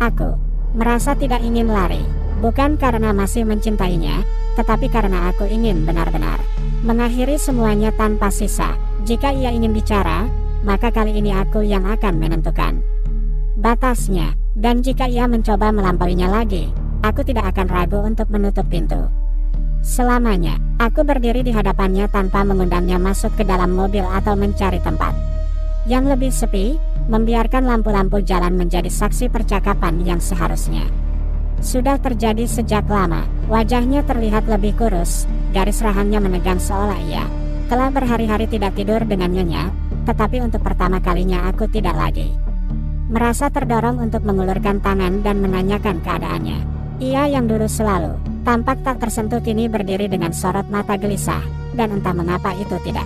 Aku merasa tidak ingin lari, bukan karena masih mencintainya, tetapi karena aku ingin benar-benar mengakhiri semuanya tanpa sisa. Jika ia ingin bicara, maka kali ini aku yang akan menentukan batasnya. Dan jika ia mencoba melampauinya lagi, aku tidak akan ragu untuk menutup pintu selamanya. Aku berdiri di hadapannya tanpa mengundangnya masuk ke dalam mobil atau mencari tempat yang lebih sepi, membiarkan lampu-lampu jalan menjadi saksi percakapan yang seharusnya sudah terjadi sejak lama. Wajahnya terlihat lebih kurus, garis rahangnya menegang seolah ia telah berhari-hari tidak tidur dengan nyenyak. Tetapi untuk pertama kalinya aku tidak lagi merasa terdorong untuk mengulurkan tangan dan menanyakan keadaannya. Ia yang dulu selalu tampak tak tersentuh kini berdiri dengan sorot mata gelisah, dan entah mengapa itu tidak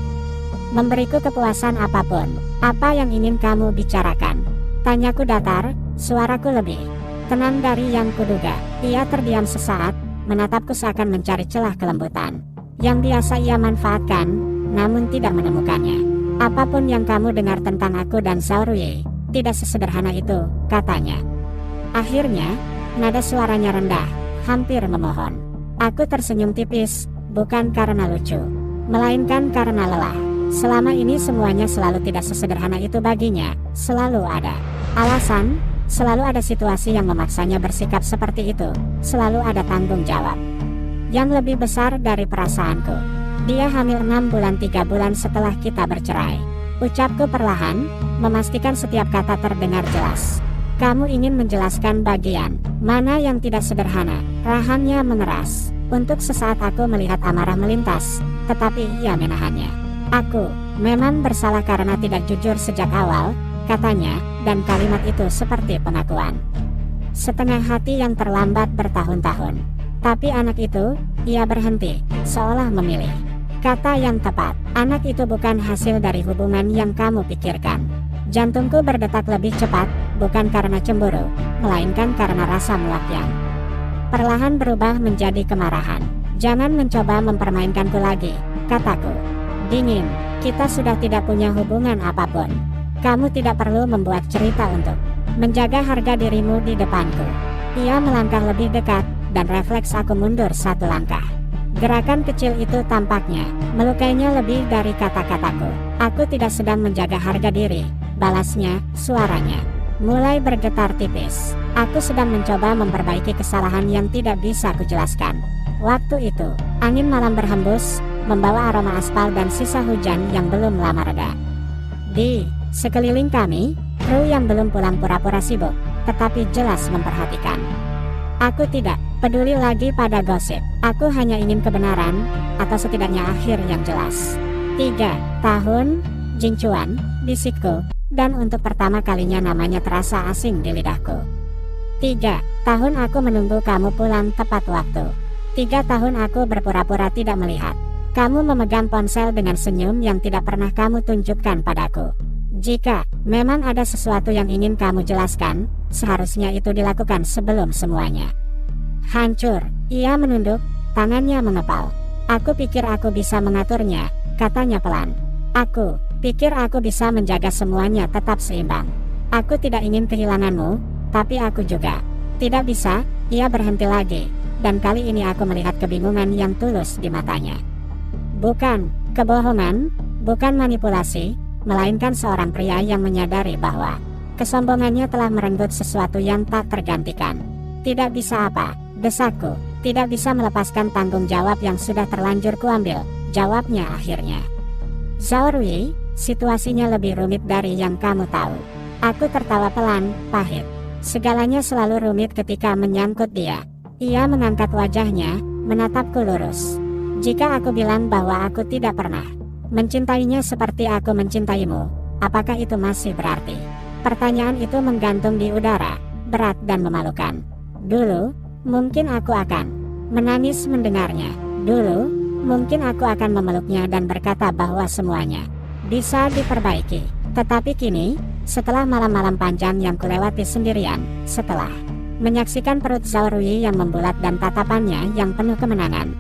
memberiku kepuasan apapun. Apa yang ingin kamu bicarakan? Tanyaku datar, suaraku lebih tenang dari yang kuduga. Ia terdiam sesaat, menatapku seakan mencari celah kelembutan yang biasa ia manfaatkan, namun tidak menemukannya. Apapun yang kamu dengar tentang aku dan Zhaorui, tidak sesederhana itu, katanya. Akhirnya, nada suaranya rendah, hampir memohon. Aku tersenyum tipis, bukan karena lucu, melainkan karena lelah. Selama ini semuanya selalu tidak sesederhana itu baginya. Selalu ada alasan, selalu ada situasi yang memaksanya bersikap seperti itu. Selalu ada tanggung jawab yang lebih besar dari perasaanku. Dia hamil 6 bulan 3 bulan setelah kita bercerai. Ucapku perlahan, memastikan setiap kata terdengar jelas. Kamu ingin menjelaskan bagian mana yang tidak sederhana? Rahangnya mengeras. Untuk sesaat aku melihat amarah melintas, tetapi ia menahannya. Aku memang bersalah karena tidak jujur sejak awal, katanya, dan kalimat itu seperti pengakuan setengah hati yang terlambat bertahun-tahun. Tapi anak itu, ia berhenti, seolah memilih kata yang tepat. Anak itu bukan hasil dari hubungan yang kamu pikirkan. Jantungku berdetak lebih cepat, bukan karena cemburu, melainkan karena rasa muak yang perlahan berubah menjadi kemarahan. Jangan mencoba mempermainkanku lagi, kataku dingin. Kita sudah tidak punya hubungan apapun. Kamu tidak perlu membuat cerita untuk menjaga harga dirimu di depanku. Ia melangkah lebih dekat, dan refleks aku mundur satu langkah. Gerakan kecil itu tampaknya melukainya lebih dari kata-kataku. Aku tidak sedang menjaga harga diri, balasnya, suaranya mulai bergetar tipis. Aku sedang mencoba memperbaiki kesalahan yang tidak bisa kujelaskan. Waktu itu, angin malam berhembus, membawa aroma aspal dan sisa hujan yang belum lama reda. Di sekeliling kami, kru yang belum pulang pura-pura sibuk, tetapi jelas memperhatikan. Aku tidak peduli lagi pada gosip. Aku hanya ingin kebenaran, atau setidaknya akhir yang jelas. 3 tahun, Jingchuan, bisikku, dan untuk pertama kalinya namanya terasa asing di lidahku. 3 tahun aku menunggu kamu pulang tepat waktu. 3 tahun aku berpura-pura tidak melihat. Kamu memegang ponsel dengan senyum yang tidak pernah kamu tunjukkan padaku. Jika memang ada sesuatu yang ingin kamu jelaskan, seharusnya itu dilakukan sebelum semuanya hancur. Ia menunduk, tangannya mengepal. Aku pikir aku bisa mengaturnya, katanya pelan. Aku pikir aku bisa menjaga semuanya tetap seimbang. Aku tidak ingin kehilanganmu, tapi aku juga tidak bisa. Ia berhenti lagi, dan kali ini aku melihat kebingungan yang tulus di matanya. Bukan kebohongan, bukan manipulasi, melainkan seorang pria yang menyadari bahwa kesombongannya telah merenggut sesuatu yang tak tergantikan. Tidak bisa apa, desakku, tidak bisa melepaskan tanggung jawab yang sudah terlanjur kuambil, jawabnya akhirnya. Zhaorui, situasinya lebih rumit dari yang kamu tahu. Aku tertawa pelan, pahit. Segalanya selalu rumit ketika menyangkut dia. Ia mengangkat wajahnya, menatapku lurus. Jika aku bilang bahwa aku tidak pernah mencintainya seperti aku mencintaimu, apakah itu masih berarti? Pertanyaan itu menggantung di udara, berat dan memalukan. Dulu, mungkin aku akan menangis mendengarnya. Dulu, mungkin aku akan memeluknya dan berkata bahwa semuanya bisa diperbaiki. Tetapi kini, setelah malam-malam panjang yang kulewati sendirian, setelah menyaksikan perut Zhaorui yang membulat dan tatapannya yang penuh kemenangan,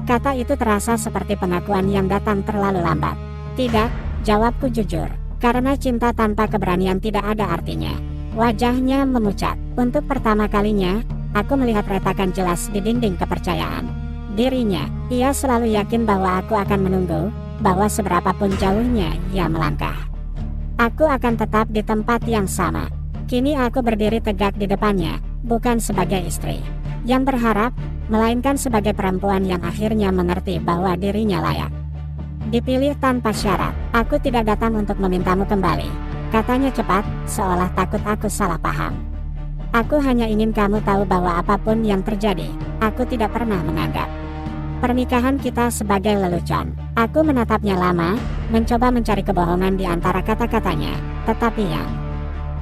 kata itu terasa seperti pengakuan yang datang terlalu lambat. Tidak, jawabku jujur, karena cinta tanpa keberanian tidak ada artinya. Wajahnya memucat. Untuk pertama kalinya, aku melihat retakan jelas di dinding kepercayaan dirinya. Ia selalu yakin bahwa aku akan menunggu, bahwa seberapapun jauhnya ia melangkah, aku akan tetap di tempat yang sama. Kini aku berdiri tegak di depannya, bukan sebagai istri yang berharap, melainkan sebagai perempuan yang akhirnya mengerti bahwa dirinya layak dipilih tanpa syarat. Aku tidak datang untuk memintamu kembali, katanya cepat, seolah takut aku salah paham. Aku hanya ingin kamu tahu bahwa apapun yang terjadi, aku tidak pernah menganggap pernikahan kita sebagai lelucon. Aku menatapnya lama, mencoba mencari kebohongan di antara kata-katanya, tetapi yang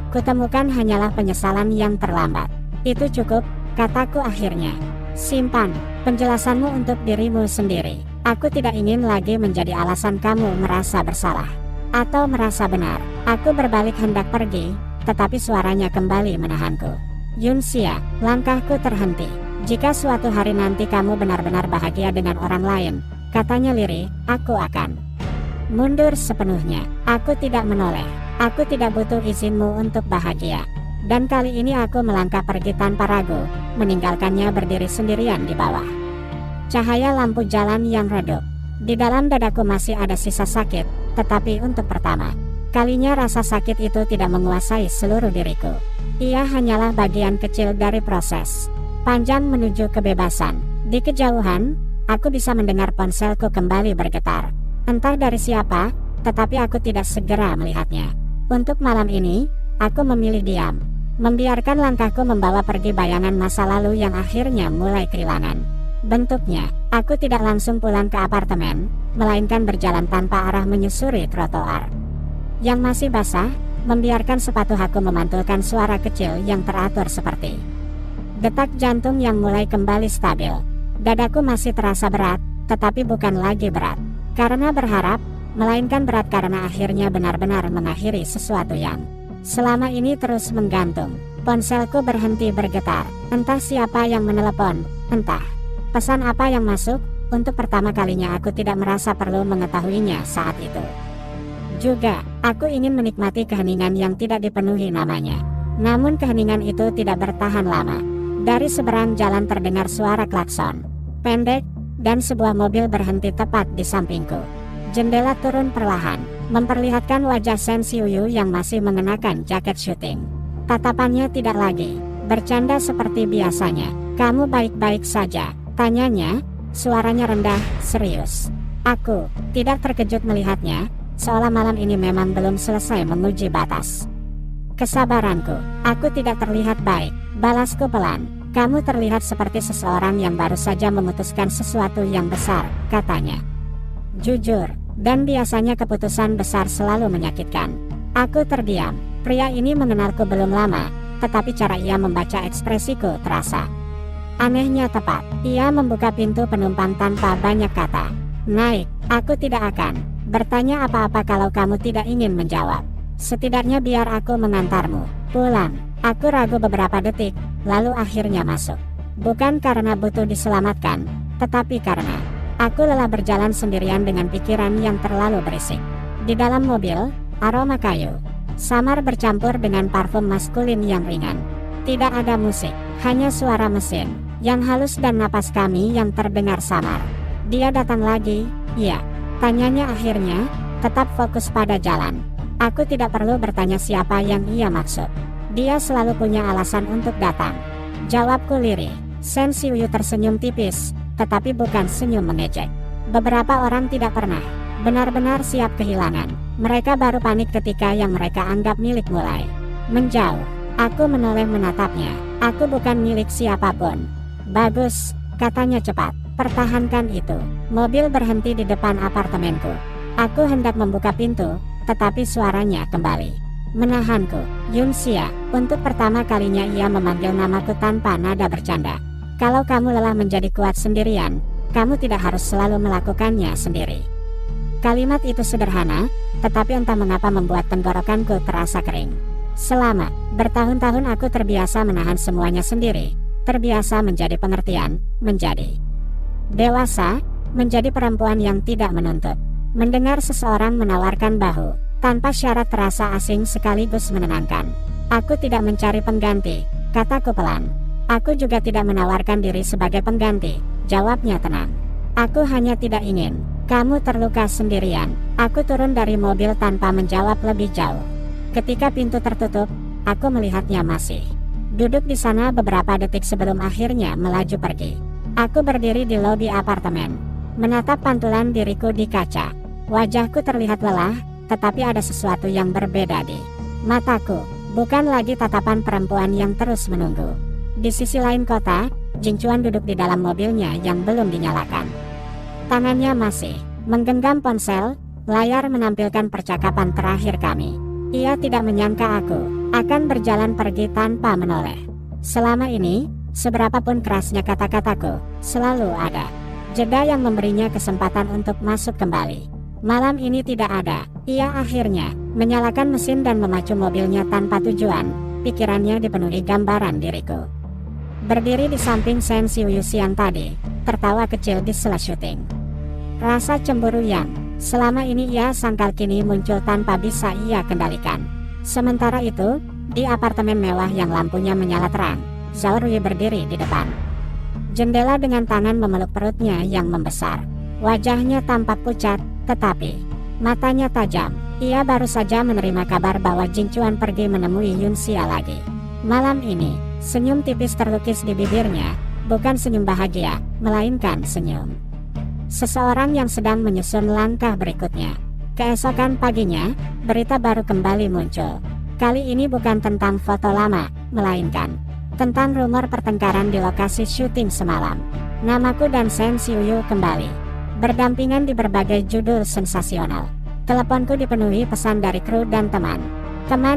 kutemukan hanyalah penyesalan yang terlambat. Itu cukup, kataku akhirnya. Simpan penjelasanmu untuk dirimu sendiri. Aku tidak ingin lagi menjadi alasan kamu merasa bersalah atau merasa benar. Aku berbalik hendak pergi, tetapi suaranya kembali menahanku. Yunxia, langkahku terhenti. Jika suatu hari nanti kamu benar-benar bahagia dengan orang lain, katanya lirih, aku akan mundur sepenuhnya. Aku tidak menoleh. Aku tidak butuh izinmu untuk bahagia. Dan kali ini aku melangkah pergi tanpa ragu, meninggalkannya berdiri sendirian di bawah cahaya lampu jalan yang redup. Di dalam dadaku masih ada sisa sakit, tetapi untuk pertama kalinya rasa sakit itu tidak menguasai seluruh diriku. Ia hanyalah bagian kecil dari proses panjang menuju kebebasan. Di kejauhan, aku bisa mendengar ponselku kembali bergetar. Entah dari siapa, tetapi aku tidak segera melihatnya. Untuk malam ini, aku memilih diam, membiarkan langkahku membawa pergi bayangan masa lalu yang akhirnya mulai kehilangan bentuknya. Aku tidak langsung pulang ke apartemen, melainkan berjalan tanpa arah menyusuri trotoar yang masih basah, membiarkan sepatu aku memantulkan suara kecil yang teratur seperti detak jantung yang mulai kembali stabil. Dadaku masih terasa berat, tetapi bukan lagi berat karena berharap, melainkan berat karena akhirnya benar-benar mengakhiri sesuatu yang selama ini terus menggantung. Ponselku berhenti bergetar. Entah siapa yang menelepon, entah pesan apa yang masuk. Untuk pertama kalinya aku tidak merasa perlu mengetahuinya saat itu. Juga, aku ingin menikmati keheningan yang tidak dipenuhi namanya. Namun keheningan itu tidak bertahan lama. Dari seberang jalan terdengar suara klakson pendek, dan sebuah mobil berhenti tepat di sampingku. Jendela turun perlahan, memperlihatkan wajah Shen Xiuyu yang masih mengenakan jaket syuting. Tatapannya tidak lagi bercanda seperti biasanya. Kamu baik-baik saja? Tanyanya, suaranya rendah, serius. Aku tidak terkejut melihatnya, seolah malam ini memang belum selesai menguji batas kesabaranku. Aku tidak terlihat baik, balasku pelan. Kamu terlihat seperti seseorang yang baru saja memutuskan sesuatu yang besar, katanya. Jujur, dan biasanya keputusan besar selalu menyakitkan. Aku terdiam. Pria ini mengenalku belum lama, tetapi cara ia membaca ekspresiku terasa anehnya tepat. Ia membuka pintu penumpang tanpa banyak kata. Naik. Aku tidak akan bertanya apa-apa kalau kamu tidak ingin menjawab. Setidaknya biar aku mengantarmu pulang. Aku ragu beberapa detik, lalu akhirnya masuk. Bukan karena butuh diselamatkan, tetapi karena aku lelah berjalan sendirian dengan pikiran yang terlalu berisik. Di dalam mobil, aroma kayu samar bercampur dengan parfum maskulin yang ringan. Tidak ada musik, hanya suara mesin yang halus dan napas kami yang terdengar samar. Dia datang lagi, ya? Tanyanya akhirnya, tetap fokus pada jalan. Aku tidak perlu bertanya siapa yang ia maksud. Dia selalu punya alasan untuk datang. Jawabku lirih. Shen Xiuyu tersenyum tipis, tetapi bukan senyum mengejek. Beberapa orang tidak pernah benar-benar siap kehilangan. Mereka baru panik ketika yang mereka anggap milik mulai menjauh. Aku menoleh menatapnya. Aku bukan milik siapapun. Bagus, katanya cepat. Pertahankan itu. Mobil berhenti di depan apartemenku. Aku hendak membuka pintu, tetapi suaranya kembali menahanku. Yunxia. Untuk pertama kalinya ia memanggil namaku tanpa nada bercanda. Kalau kamu lelah menjadi kuat sendirian, kamu tidak harus selalu melakukannya sendiri. Kalimat itu sederhana, tetapi entah mengapa membuat tenggorokanku terasa kering. Selama bertahun-tahun aku terbiasa menahan semuanya sendiri, terbiasa menjadi pengertian, menjadi dewasa, menjadi perempuan yang tidak menuntut. Mendengar seseorang menawarkan bahu tanpa syarat terasa asing sekaligus menenangkan. Aku tidak mencari pengganti, kataku pelan. Aku juga tidak menawarkan diri sebagai pengganti, jawabnya tenang. Aku hanya tidak ingin kamu terluka sendirian. Aku turun dari mobil tanpa menjawab lebih jauh. Ketika pintu tertutup, aku melihatnya masih duduk di sana beberapa detik sebelum akhirnya melaju pergi. Aku berdiri di lobi apartemen, menatap pantulan diriku di kaca. Wajahku terlihat lelah, tetapi ada sesuatu yang berbeda di mataku. Bukan lagi tatapan perempuan yang terus menunggu. Di sisi lain kota, Jing Chuan duduk di dalam mobilnya yang belum dinyalakan. Tangannya masih menggenggam ponsel, layar menampilkan percakapan terakhir kami. Ia tidak menyangka aku akan berjalan pergi tanpa menoleh. Selama ini, seberapapun kerasnya kata-kataku, selalu ada jeda yang memberinya kesempatan untuk masuk kembali. Malam ini tidak ada. Ia akhirnya menyalakan mesin dan memacu mobilnya tanpa tujuan. Pikirannya dipenuhi gambaran diriku berdiri di samping Shen Xiuyu siang tadi, tertawa kecil di sela syuting. Rasa cemburu yang selama ini ia sangkal kini muncul tanpa bisa ia kendalikan. Sementara itu, di apartemen mewah yang lampunya menyala terang, Zhao Rui berdiri di depan jendela dengan tangan memeluk perutnya yang membesar. Wajahnya tampak pucat, tetapi matanya tajam. Ia baru saja menerima kabar bahwa Jing Chuan pergi menemui Yun Xia lagi. Malam ini, senyum tipis terlukis di bibirnya, bukan senyum bahagia, melainkan senyum seseorang yang sedang menyusun langkah berikutnya. Keesokan paginya, berita baru kembali muncul. Kali ini bukan tentang foto lama, melainkan tentang rumor pertengkaran di lokasi syuting semalam. Namaku dan Shen Xiuyu kembali berdampingan di berbagai judul sensasional. Teleponku dipenuhi pesan dari kru dan teman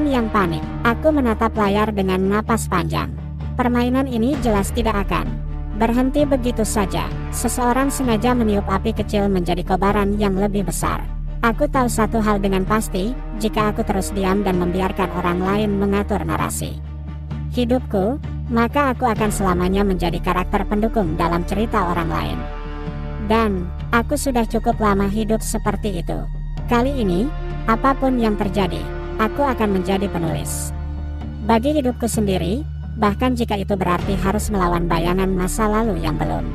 yang panik. Aku menatap layar dengan napas panjang. Permainan ini jelas tidak akan berhenti begitu saja. Seseorang sengaja meniup api kecil menjadi kobaran yang lebih besar. Aku tahu satu hal dengan pasti, jika aku terus diam dan membiarkan orang lain mengatur narasi hidupku, maka aku akan selamanya menjadi karakter pendukung dalam cerita orang lain. Dan aku sudah cukup lama hidup seperti itu. Kali ini, apapun yang terjadi, aku akan menjadi penulis bagi hidupku sendiri, bahkan jika itu berarti harus melawan bayangan masa lalu yang belum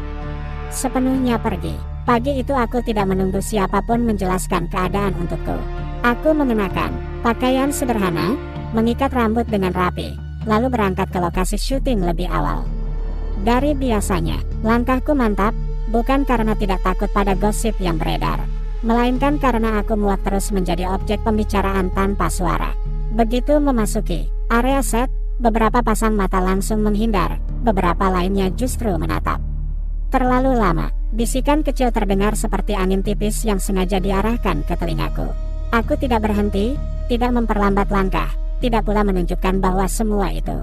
sepenuhnya pergi. Pagi itu aku tidak menunggu siapapun menjelaskan keadaan untukku. Aku mengenakan pakaian sederhana, mengikat rambut dengan rapi, lalu berangkat ke lokasi syuting lebih awal dari biasanya. Langkahku mantap, bukan karena tidak takut pada gosip yang beredar, melainkan karena aku muak terus menjadi objek pembicaraan tanpa suara. Begitu memasuki area set, beberapa pasang mata langsung menghindar, beberapa lainnya justru menatap. Terlalu lama, bisikan kecil terdengar seperti angin tipis yang sengaja diarahkan ke telingaku. Aku tidak berhenti, tidak memperlambat langkah, tidak pula menunjukkan bahwa semua itu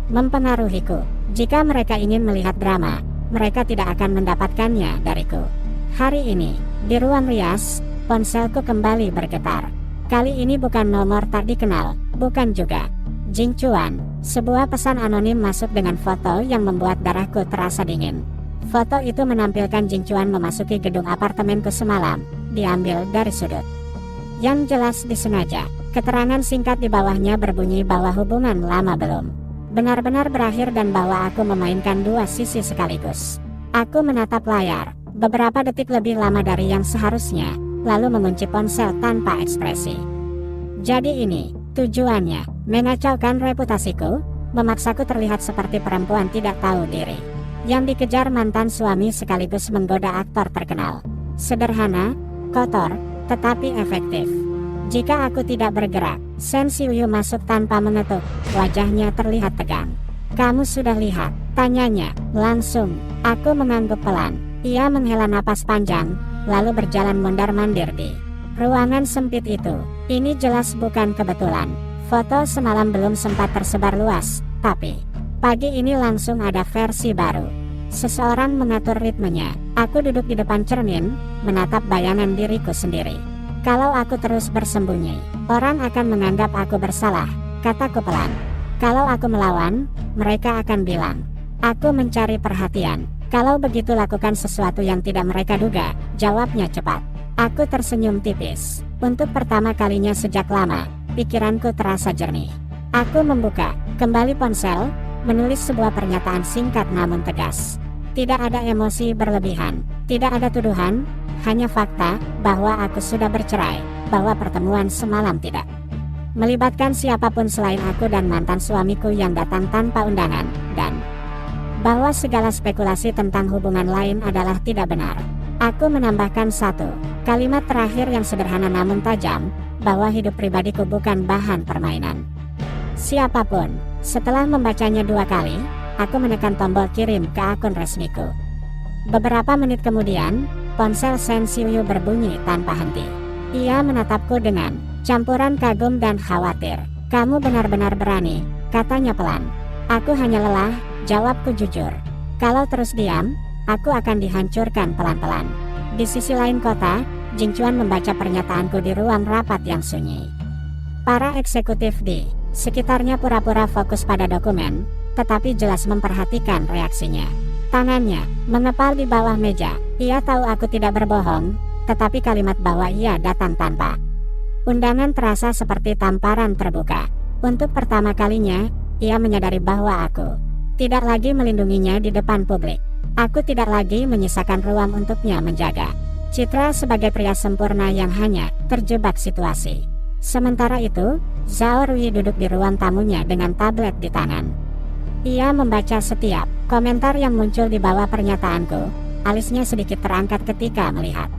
mempengaruhiku. Jika mereka ingin melihat drama, mereka tidak akan mendapatkannya dariku. Hari ini, di ruang rias, ponselku kembali bergetar. Kali ini bukan nomor tak dikenal, bukan juga Jing Chuan. Sebuah pesan anonim masuk dengan foto yang membuat darahku terasa dingin. Foto itu menampilkan Jing Chuan memasuki gedung apartemenku semalam, diambil dari sudut yang jelas disengaja. Keterangan singkat di bawahnya berbunyi bahwa hubungan lama belum benar-benar berakhir dan bahwa aku memainkan dua sisi sekaligus. Aku menatap layar beberapa detik lebih lama dari yang seharusnya, lalu mengunci ponsel tanpa ekspresi. Jadi ini tujuannya, mengacaukan reputasiku, memaksaku terlihat seperti perempuan tidak tahu diri yang dikejar mantan suami sekaligus menggoda aktor terkenal. Sederhana, kotor, tetapi efektif. Jika aku tidak bergerak, Shen Xiuyu masuk tanpa mengetuk. Wajahnya terlihat tegang. "Kamu sudah lihat?" tanyanya. Langsung, aku mengangguk pelan. Ia menghela napas panjang, lalu berjalan mondar-mandir di ruangan sempit itu. Ini jelas bukan kebetulan. Foto semalam belum sempat tersebar luas, tapi pagi ini langsung ada versi baru. Seseorang mengatur ritmenya. Aku duduk di depan cermin, menatap bayangan diriku sendiri. Kalau aku terus bersembunyi, orang akan menganggap aku bersalah, kataku pelan. Kalau aku melawan, mereka akan bilang aku mencari perhatian. Kalau begitu lakukan sesuatu yang tidak mereka duga, jawabnya cepat. Aku tersenyum tipis. Untuk pertama kalinya sejak lama, pikiranku terasa jernih. Aku membuka kembali ponsel, menulis sebuah pernyataan singkat namun tegas. Tidak ada emosi berlebihan, tidak ada tuduhan, hanya fakta bahwa aku sudah bercerai, bahwa pertemuan semalam tidak melibatkan siapapun selain aku dan mantan suamiku yang datang tanpa undangan, dan bahwa segala spekulasi tentang hubungan lain adalah tidak benar. Aku menambahkan satu kalimat terakhir yang sederhana namun tajam, bahwa hidup pribadiku bukan bahan permainan siapapun. Setelah membacanya 2 kali, aku menekan tombol kirim ke akun resmiku. Beberapa menit kemudian, ponsel Shen Xiuyu berbunyi tanpa henti. Ia menatapku dengan campuran kagum dan khawatir. "Kamu benar-benar berani," katanya pelan. "Aku hanya lelah," jawabku jujur. "Kalau terus diam, aku akan dihancurkan pelan-pelan." Di sisi lain kota, Jing Chuan membaca pernyataanku di ruang rapat yang sunyi. Para eksekutif di sekitarnya pura-pura fokus pada dokumen, tetapi jelas memperhatikan reaksinya. Tangannya mengepal di bawah meja. Ia tahu aku tidak berbohong, tetapi kalimat bahwa ia datang tanpa undangan terasa seperti tamparan terbuka. Untuk pertama kalinya, ia menyadari bahwa aku tidak lagi melindunginya di depan publik. Aku tidak lagi menyisakan ruang untuknya menjaga citra sebagai pria sempurna yang hanya terjebak situasi. Sementara itu, Zhao Rui duduk di ruang tamunya dengan tablet di tangan. Ia membaca setiap komentar yang muncul di bawah pernyataanku. Alisnya sedikit terangkat ketika melihat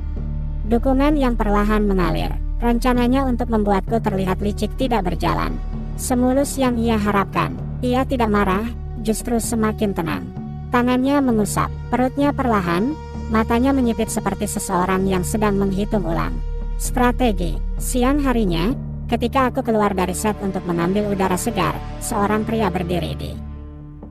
dukungan yang perlahan mengalir. Rencananya untuk membuatku terlihat licik tidak berjalan semulus yang ia harapkan. Ia tidak marah, justru semakin tenang. Tangannya mengusap perutnya perlahan, matanya menyipit seperti seseorang yang sedang menghitung ulang strategi. Siang harinya, ketika aku keluar dari set untuk mengambil udara segar, seorang pria berdiri di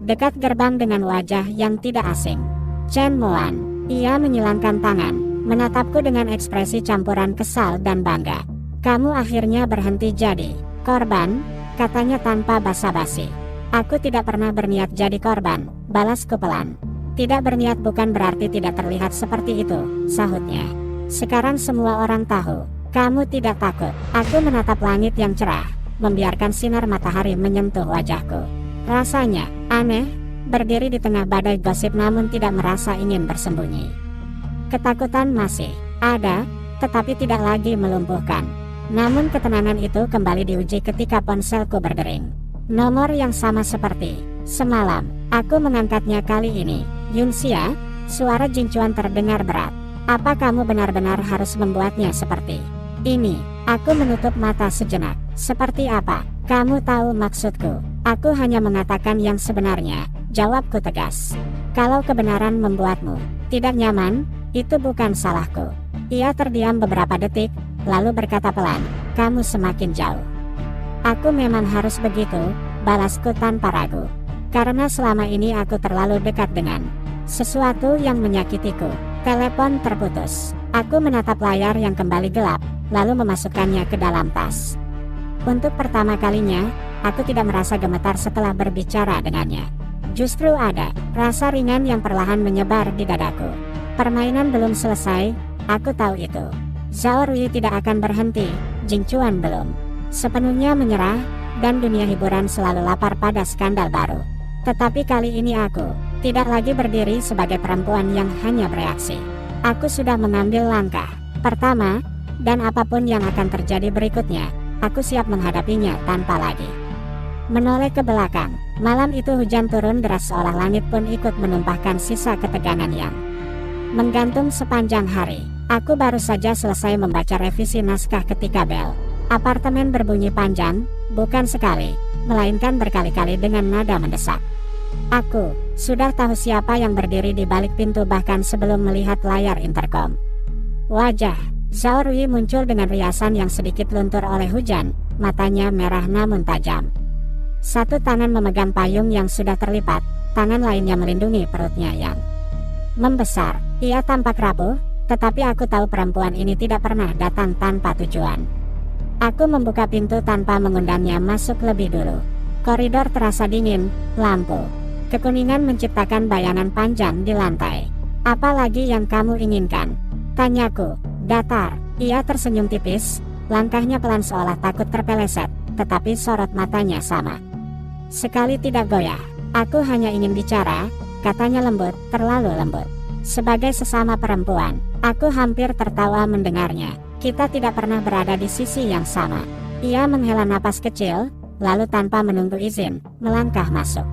dekat gerbang dengan wajah yang tidak asing. Chen Moan. Ia menyilangkan tangan, menatapku dengan ekspresi campuran kesal dan bangga. "Kamu akhirnya berhenti jadi korban," katanya tanpa basa-basi. "Aku tidak pernah berniat jadi korban," balasku pelan. "Tidak berniat bukan berarti tidak terlihat seperti itu," sahutnya. "Sekarang semua orang tahu, kamu tidak takut." Aku menatap langit yang cerah, membiarkan sinar matahari menyentuh wajahku. Rasanya aneh, berdiri di tengah badai gosip namun tidak merasa ingin bersembunyi. Ketakutan masih ada, tetapi tidak lagi melumpuhkan. Namun ketenangan itu kembali diuji ketika ponselku berdering. Nomor yang sama seperti semalam. Aku mengangkatnya kali ini. "Yunxia," suara Jing Chuan terdengar berat. "Apa kamu benar-benar harus membuatnya seperti ini?" Aku menutup mata sejenak. "Seperti apa? Kamu tahu maksudku." "Aku hanya mengatakan yang sebenarnya," jawabku tegas. "Kalau kebenaran membuatmu tidak nyaman, itu bukan salahku." Ia terdiam beberapa detik, lalu berkata pelan, "Kamu semakin jauh." "Aku memang harus begitu," balasku tanpa ragu. "Karena selama ini aku terlalu dekat dengan sesuatu yang menyakitiku." Telepon terputus. Aku menatap layar yang kembali gelap, lalu memasukkannya ke dalam tas. Untuk pertama kalinya, aku tidak merasa gemetar setelah berbicara dengannya. Justru ada rasa ringan yang perlahan menyebar di dadaku. Permainan belum selesai, aku tahu itu. Zhao Rui tidak akan berhenti, Jing Chuan belum sepenuhnya menyerah, dan dunia hiburan selalu lapar pada skandal baru. Tetapi kali ini aku tidak lagi berdiri sebagai perempuan yang hanya bereaksi. Aku sudah mengambil langkah pertama, dan apapun yang akan terjadi berikutnya, aku siap menghadapinya tanpa lagi menoleh ke belakang. Malam itu hujan turun deras seolah langit pun ikut menumpahkan sisa ketegangan yang menggantung sepanjang hari. Aku baru saja selesai membaca revisi naskah ketika bel apartemen berbunyi panjang, bukan sekali, melainkan berkali-kali dengan nada mendesak. Aku sudah tahu siapa yang berdiri di balik pintu bahkan sebelum melihat layar intercom. Wajah Zhao Rui muncul dengan riasan yang sedikit luntur oleh hujan, matanya merah namun tajam. Satu tangan memegang payung yang sudah terlipat, tangan lainnya melindungi perutnya yang membesar. Ia tampak rapuh, tetapi aku tahu perempuan ini tidak pernah datang tanpa tujuan. Aku membuka pintu tanpa mengundangnya masuk lebih dulu. Koridor terasa dingin, lampu kekuningan menciptakan bayangan panjang di lantai. "Apa lagi yang kamu inginkan?" tanyaku, datar. Ia tersenyum tipis, langkahnya pelan seolah takut terpeleset. tetapi sorot matanya sama sekali tidak goyah. Aku hanya ingin bicara, katanya lembut, terlalu lembut. Sebagai sesama perempuan, aku hampir tertawa mendengarnya. Kita tidak pernah berada di sisi yang sama. Ia menghela napas kecil, lalu tanpa menunggu izin, melangkah masuk.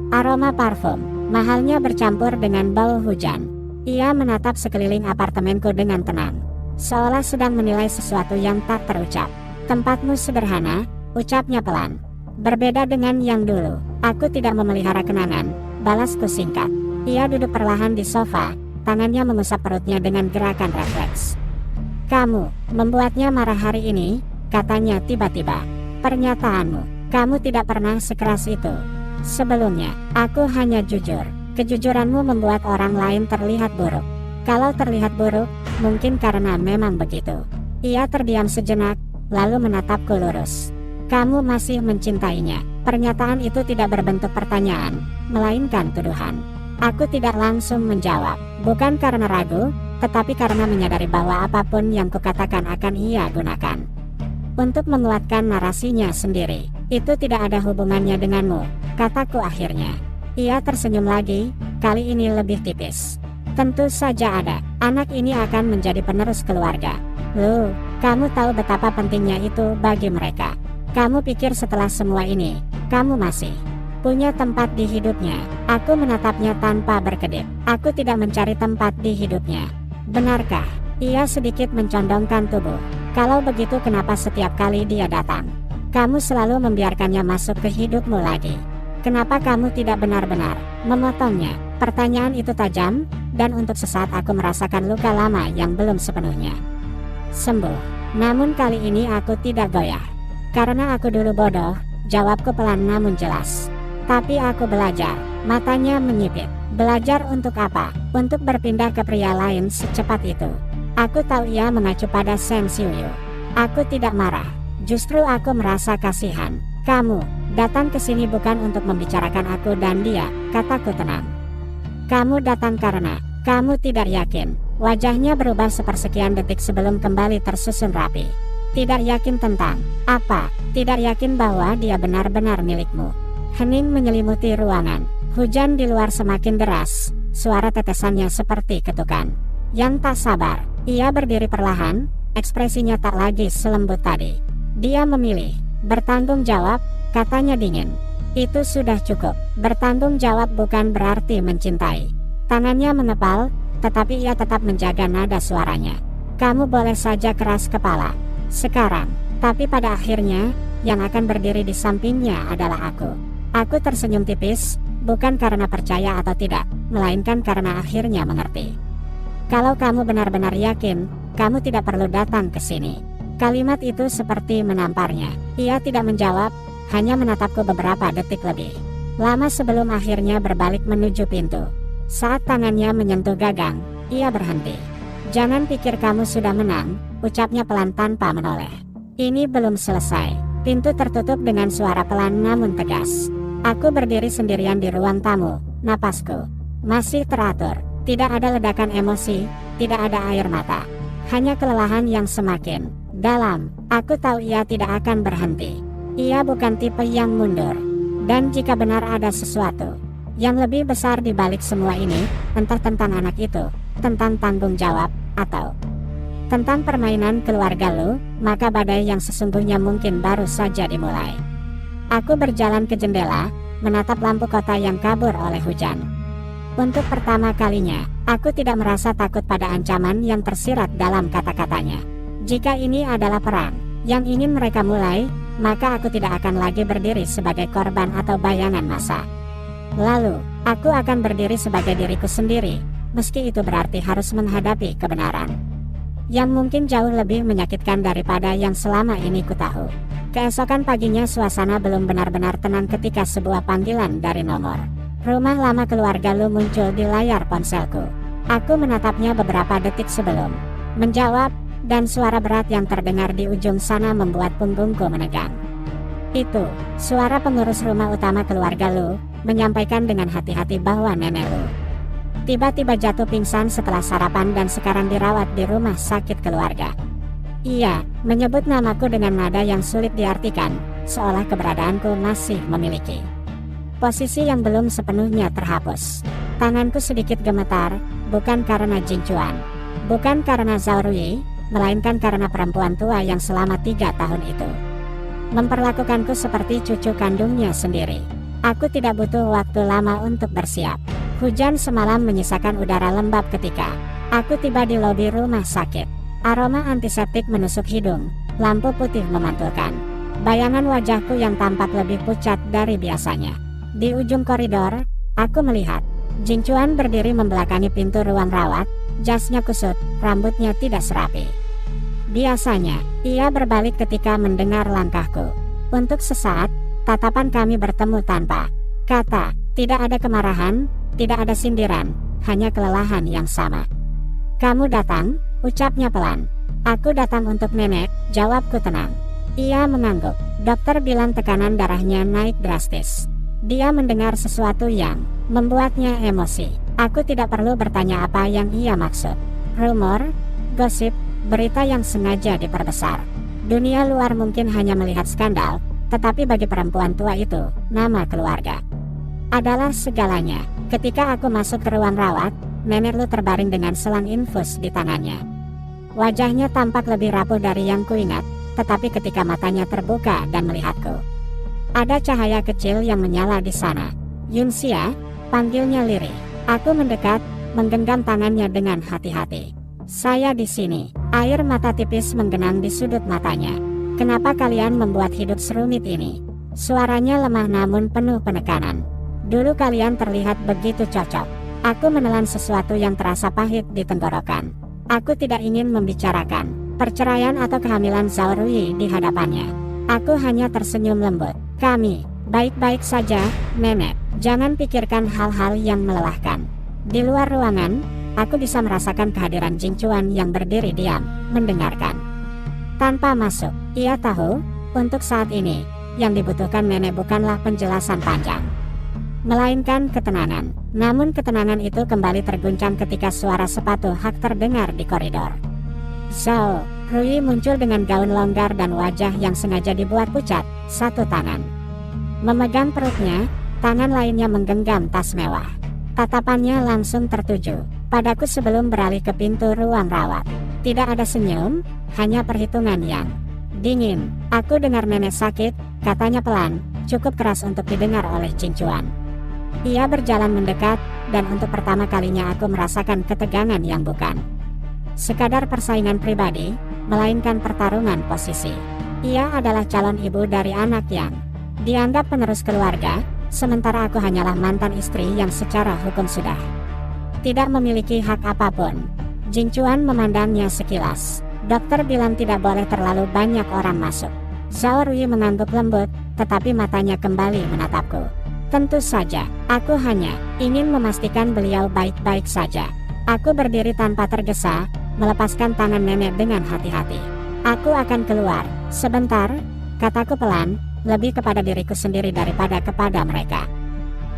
Aroma parfum, mahalnya bercampur dengan bau hujan. Ia menatap sekeliling apartemenku dengan tenang, seolah sedang menilai sesuatu yang tak terucap. Tempatmu sederhana, ucapnya pelan. Berbeda dengan yang dulu, aku tidak memelihara kenangan, balasku singkat. Ia duduk perlahan di sofa, tangannya mengusap perutnya dengan gerakan refleks. Kamu membuatnya marah hari ini, katanya tiba-tiba. Pernyataanmu, kamu tidak pernah sekeras itu. Sebelumnya, aku hanya jujur. Kejujuranmu membuat orang lain terlihat buruk. Kalau terlihat buruk, mungkin karena memang begitu. Ia terdiam sejenak, lalu menatapku lurus. Kamu masih mencintainya. Pernyataan itu tidak berbentuk pertanyaan, melainkan tuduhan. Aku tidak langsung menjawab, bukan karena ragu, tetapi karena menyadari bahwa apapun yang kukatakan akan ia gunakan untuk menguatkan narasinya sendiri. Itu tidak ada hubungannya denganmu, kataku akhirnya. Ia tersenyum lagi, kali ini lebih tipis. Tentu saja ada. Anak ini akan menjadi penerus keluarga. Lu, kamu tahu betapa pentingnya itu bagi mereka. Kamu pikir setelah semua ini, kamu masih punya tempat di hidupnya? Aku menatapnya tanpa berkedip. Aku tidak mencari tempat di hidupnya. Benarkah? Ia sedikit mencondongkan tubuh. Kalau begitu kenapa setiap kali dia datang, kamu selalu membiarkannya masuk ke hidupmu lagi? Kenapa kamu tidak benar-benar memotongnya? Pertanyaan itu tajam, dan untuk sesaat aku merasakan luka lama yang belum sepenuhnya sembuh. Namun kali ini aku tidak goyah. Karena aku dulu bodoh, jawabku pelan namun jelas. Tapi aku belajar. Matanya menyipit. Belajar untuk apa? Untuk berpindah ke pria lain secepat itu. Aku tahu ia mengacu pada Shen Xiuyu. Aku tidak marah. Justru aku merasa kasihan. Kamu datang ke sini bukan untuk membicarakan aku dan dia, kataku tenang. Kamu datang karena kamu tidak yakin. Wajahnya berubah sepersekian detik sebelum kembali tersusun rapi. Tidak yakin tentang apa? Tidak yakin bahwa dia benar-benar milikmu. Hening menyelimuti ruangan. Hujan di luar semakin deras. Suara tetesannya seperti ketukan. Yang tak sabar, ia berdiri perlahan. Ekspresinya tak lagi selembut tadi. Dia memilih bertanggung jawab, katanya dingin. Itu sudah cukup. Bertanggung jawab bukan berarti mencintai. Tangannya mengepal, tetapi ia tetap menjaga nada suaranya. Kamu boleh saja keras kepala sekarang, tapi pada akhirnya yang akan berdiri di sampingnya adalah aku. Aku tersenyum tipis, bukan karena percaya atau tidak, melainkan karena akhirnya mengerti. Kalau kamu benar-benar yakin, kamu tidak perlu datang ke sini. Kalimat itu seperti menamparnya. Ia tidak menjawab, hanya menatapku beberapa detik lebih lama sebelum akhirnya berbalik menuju pintu. Saat tangannya menyentuh gagang, ia berhenti. Jangan pikir kamu sudah menang, ucapnya pelan tanpa menoleh. Ini belum selesai. Pintu tertutup dengan suara pelan namun tegas. Aku berdiri sendirian di ruang tamu, napasku masih teratur. Tidak ada ledakan emosi, tidak ada air mata. Hanya kelelahan yang semakin dalam. Aku tahu ia tidak akan berhenti. Ia bukan tipe yang mundur. Dan jika benar ada sesuatu yang lebih besar di balik semua ini, entah tentang anak itu, tentang tanggung jawab, atau tentang permainan keluarga lu, maka badai yang sesungguhnya mungkin baru saja dimulai. Aku berjalan ke jendela, menatap lampu kota yang kabur oleh hujan. Untuk pertama kalinya, aku tidak merasa takut pada ancaman yang tersirat dalam kata-katanya. Jika ini adalah perang yang ingin mereka mulai, maka aku tidak akan lagi berdiri sebagai korban atau bayangan massa. Lalu, aku akan berdiri sebagai diriku sendiri, meski itu berarti harus menghadapi kebenaran yang mungkin jauh lebih menyakitkan daripada yang selama ini ku tahu. Keesokan paginya suasana belum benar-benar tenang ketika sebuah panggilan dari nomor rumah lama keluarga lu muncul di layar ponselku. Aku menatapnya beberapa detik sebelum menjawab, dan suara berat yang terdengar di ujung sana membuat punggungku menegang. Itu suara pengurus rumah utama keluarga lu, menyampaikan dengan hati-hati bahwa nenek lu tiba-tiba jatuh pingsan setelah sarapan dan sekarang dirawat di rumah sakit keluarga. Ia menyebut namaku dengan nada yang sulit diartikan, seolah keberadaanku masih memiliki posisi yang belum sepenuhnya terhapus. Tanganku sedikit gemetar, bukan karena Jing Chuan, bukan karena Zhao Rui, melainkan karena perempuan tua yang selama 3 tahun itu memperlakukanku seperti cucu kandungnya sendiri. Aku tidak butuh waktu lama untuk bersiap. Hujan semalam menyisakan udara lembab ketika aku tiba di lobi rumah sakit. Aroma antiseptik menusuk hidung, lampu putih memantulkan bayangan wajahku yang tampak lebih pucat dari biasanya. Di ujung koridor, aku melihat Jing Chuan berdiri membelakangi pintu ruang rawat, jasnya kusut, rambutnya tidak serapi. Biasanya, ia berbalik ketika mendengar langkahku. Untuk sesaat, tatapan kami bertemu tanpa kata, tidak ada kemarahan, tidak ada sindiran, hanya kelelahan yang sama. "Kamu datang?" ucapnya pelan. "Aku datang untuk nenek," jawabku tenang. Ia mengangguk. Dokter bilang tekanan darahnya naik drastis. Dia mendengar sesuatu yang membuatnya emosi. Aku tidak perlu bertanya apa yang ia maksud. Rumor, gosip, berita yang sengaja diperbesar. Dunia luar mungkin hanya melihat skandal, tetapi bagi perempuan tua itu, nama keluarga adalah segalanya. Ketika aku masuk ke ruang rawat, Nenek Lu terbaring dengan selang infus di tangannya. Wajahnya tampak lebih rapuh dari yang kuingat, tetapi ketika matanya terbuka dan melihatku, ada cahaya kecil yang menyala di sana. "Yunxia," panggilnya lirih. Aku mendekat, menggenggam tangannya dengan hati-hati. "Saya di sini." Air mata tipis menggenang di sudut matanya. "Kenapa kalian membuat hidup serumit ini?" Suaranya lemah namun penuh penekanan. "Dulu kalian terlihat begitu cocok." Aku menelan sesuatu yang terasa pahit di tenggorokan. Aku tidak ingin membicarakan perceraian atau kehamilan Zhao Rui di hadapannya. Aku hanya tersenyum lembut. "Kami baik-baik saja, Nenek. Jangan pikirkan hal-hal yang melelahkan." Di luar ruangan, aku bisa merasakan kehadiran Jing Chuan yang berdiri diam, mendengarkan. Tanpa masuk, ia tahu, untuk saat ini, yang dibutuhkan nenek bukanlah penjelasan panjang, melainkan ketenangan. Namun ketenangan itu kembali terguncang ketika suara sepatu hak terdengar di koridor. Zhao Rui muncul dengan gaun longgar dan wajah yang sengaja dibuat pucat, satu tangan memegang perutnya, tangan lainnya menggenggam tas mewah. Tatapannya langsung tertuju padaku sebelum beralih ke pintu ruang rawat. Tidak ada senyum, hanya perhitungan yang dingin. "Aku dengar nenek sakit," katanya pelan, cukup keras untuk didengar oleh Jing Chuan. Ia berjalan mendekat, dan untuk pertama kalinya aku merasakan ketegangan yang bukan sekadar persaingan pribadi, melainkan pertarungan posisi. Ia adalah calon ibu dari anak yang dianggap penerus keluarga, sementara aku hanyalah mantan istri yang secara hukum sudah tidak memiliki hak apapun. Jing Chuan memandangnya sekilas. "Dokter bilang tidak boleh terlalu banyak orang masuk." Zhao Rui mengangguk lembut, tetapi matanya kembali menatapku. "Tentu saja, aku hanya ingin memastikan beliau baik-baik saja." Aku berdiri tanpa tergesa, melepaskan tangan nenek dengan hati-hati. "Aku akan keluar sebentar," kataku pelan, lebih kepada diriku sendiri daripada kepada mereka.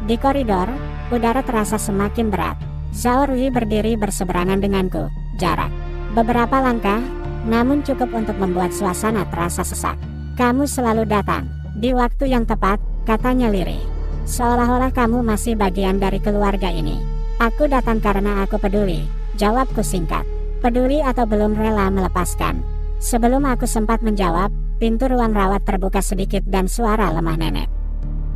Di koridor, udara terasa semakin berat. Zhao Rui berdiri berseberangan denganku, jarak beberapa langkah, namun cukup untuk membuat suasana terasa sesak. "Kamu selalu datang di waktu yang tepat," katanya lirih. "Seolah-olah kamu masih bagian dari keluarga ini." "Aku datang karena aku peduli," jawabku singkat. Peduli atau belum rela melepaskan. Sebelum aku sempat menjawab, pintu ruang rawat terbuka sedikit dan suara lemah nenek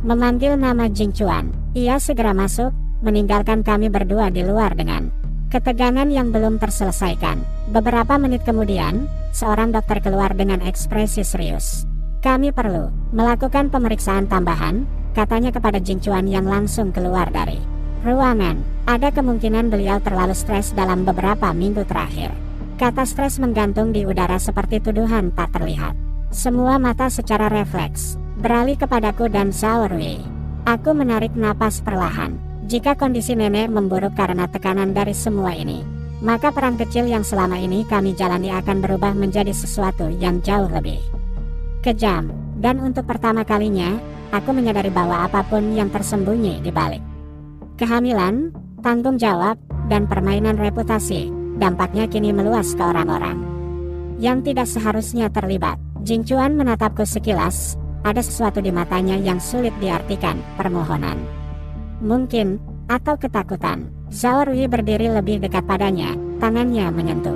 memanggil nama Jing Chuan. Ia segera masuk, meninggalkan kami berdua di luar dengan ketegangan yang belum terselesaikan. Beberapa menit kemudian, seorang dokter keluar dengan ekspresi serius. "Kami perlu melakukan pemeriksaan tambahan," katanya kepada Jing Chuan yang langsung keluar dari ruangan. "Ada kemungkinan beliau terlalu stres dalam beberapa minggu terakhir." Kata stres menggantung di udara seperti tuduhan tak terlihat. Semua mata secara refleks beralih kepadaku dan Zhao Rui. Aku menarik napas perlahan. Jika kondisi nenek memburuk karena tekanan dari semua ini, maka peran kecil yang selama ini kami jalani akan berubah menjadi sesuatu yang jauh lebih kejam. Dan untuk pertama kalinya, aku menyadari bahwa apapun yang tersembunyi di balik kehamilan, tanggung jawab, dan permainan reputasi, dampaknya kini meluas ke orang-orang yang tidak seharusnya terlibat. Jing Chuan menatapku sekilas, ada sesuatu di matanya yang sulit diartikan, permohonan. Mungkin, atau ketakutan. Zhao Rui berdiri lebih dekat padanya, tangannya menyentuh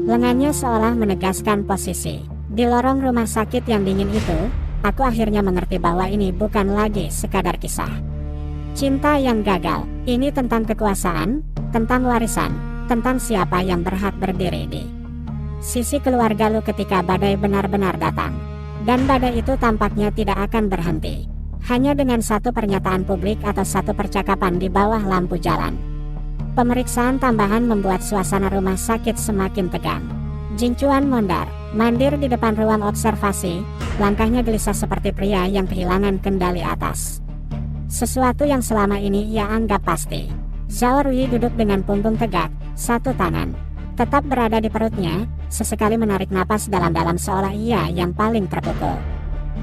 lengannya seolah menegaskan posisi. Di lorong rumah sakit yang dingin itu, aku akhirnya mengerti bahwa ini bukan lagi sekadar kisah cinta yang gagal. Ini tentang kekuasaan, tentang warisan, tentang siapa yang berhak berdiri di sisi keluarga lu ketika badai benar-benar datang. Dan badai itu tampaknya tidak akan berhenti hanya dengan satu pernyataan publik atau satu percakapan di bawah lampu jalan. Pemeriksaan tambahan membuat suasana rumah sakit semakin tegang. Jinchuan mandir di depan ruang observasi, langkahnya gelisah seperti pria yang kehilangan kendali atas sesuatu yang selama ini ia anggap pasti. Zhao Rui duduk dengan punggung tegak, satu tangan tetap berada di perutnya, sesekali menarik napas dalam-dalam seolah ia yang paling terpukul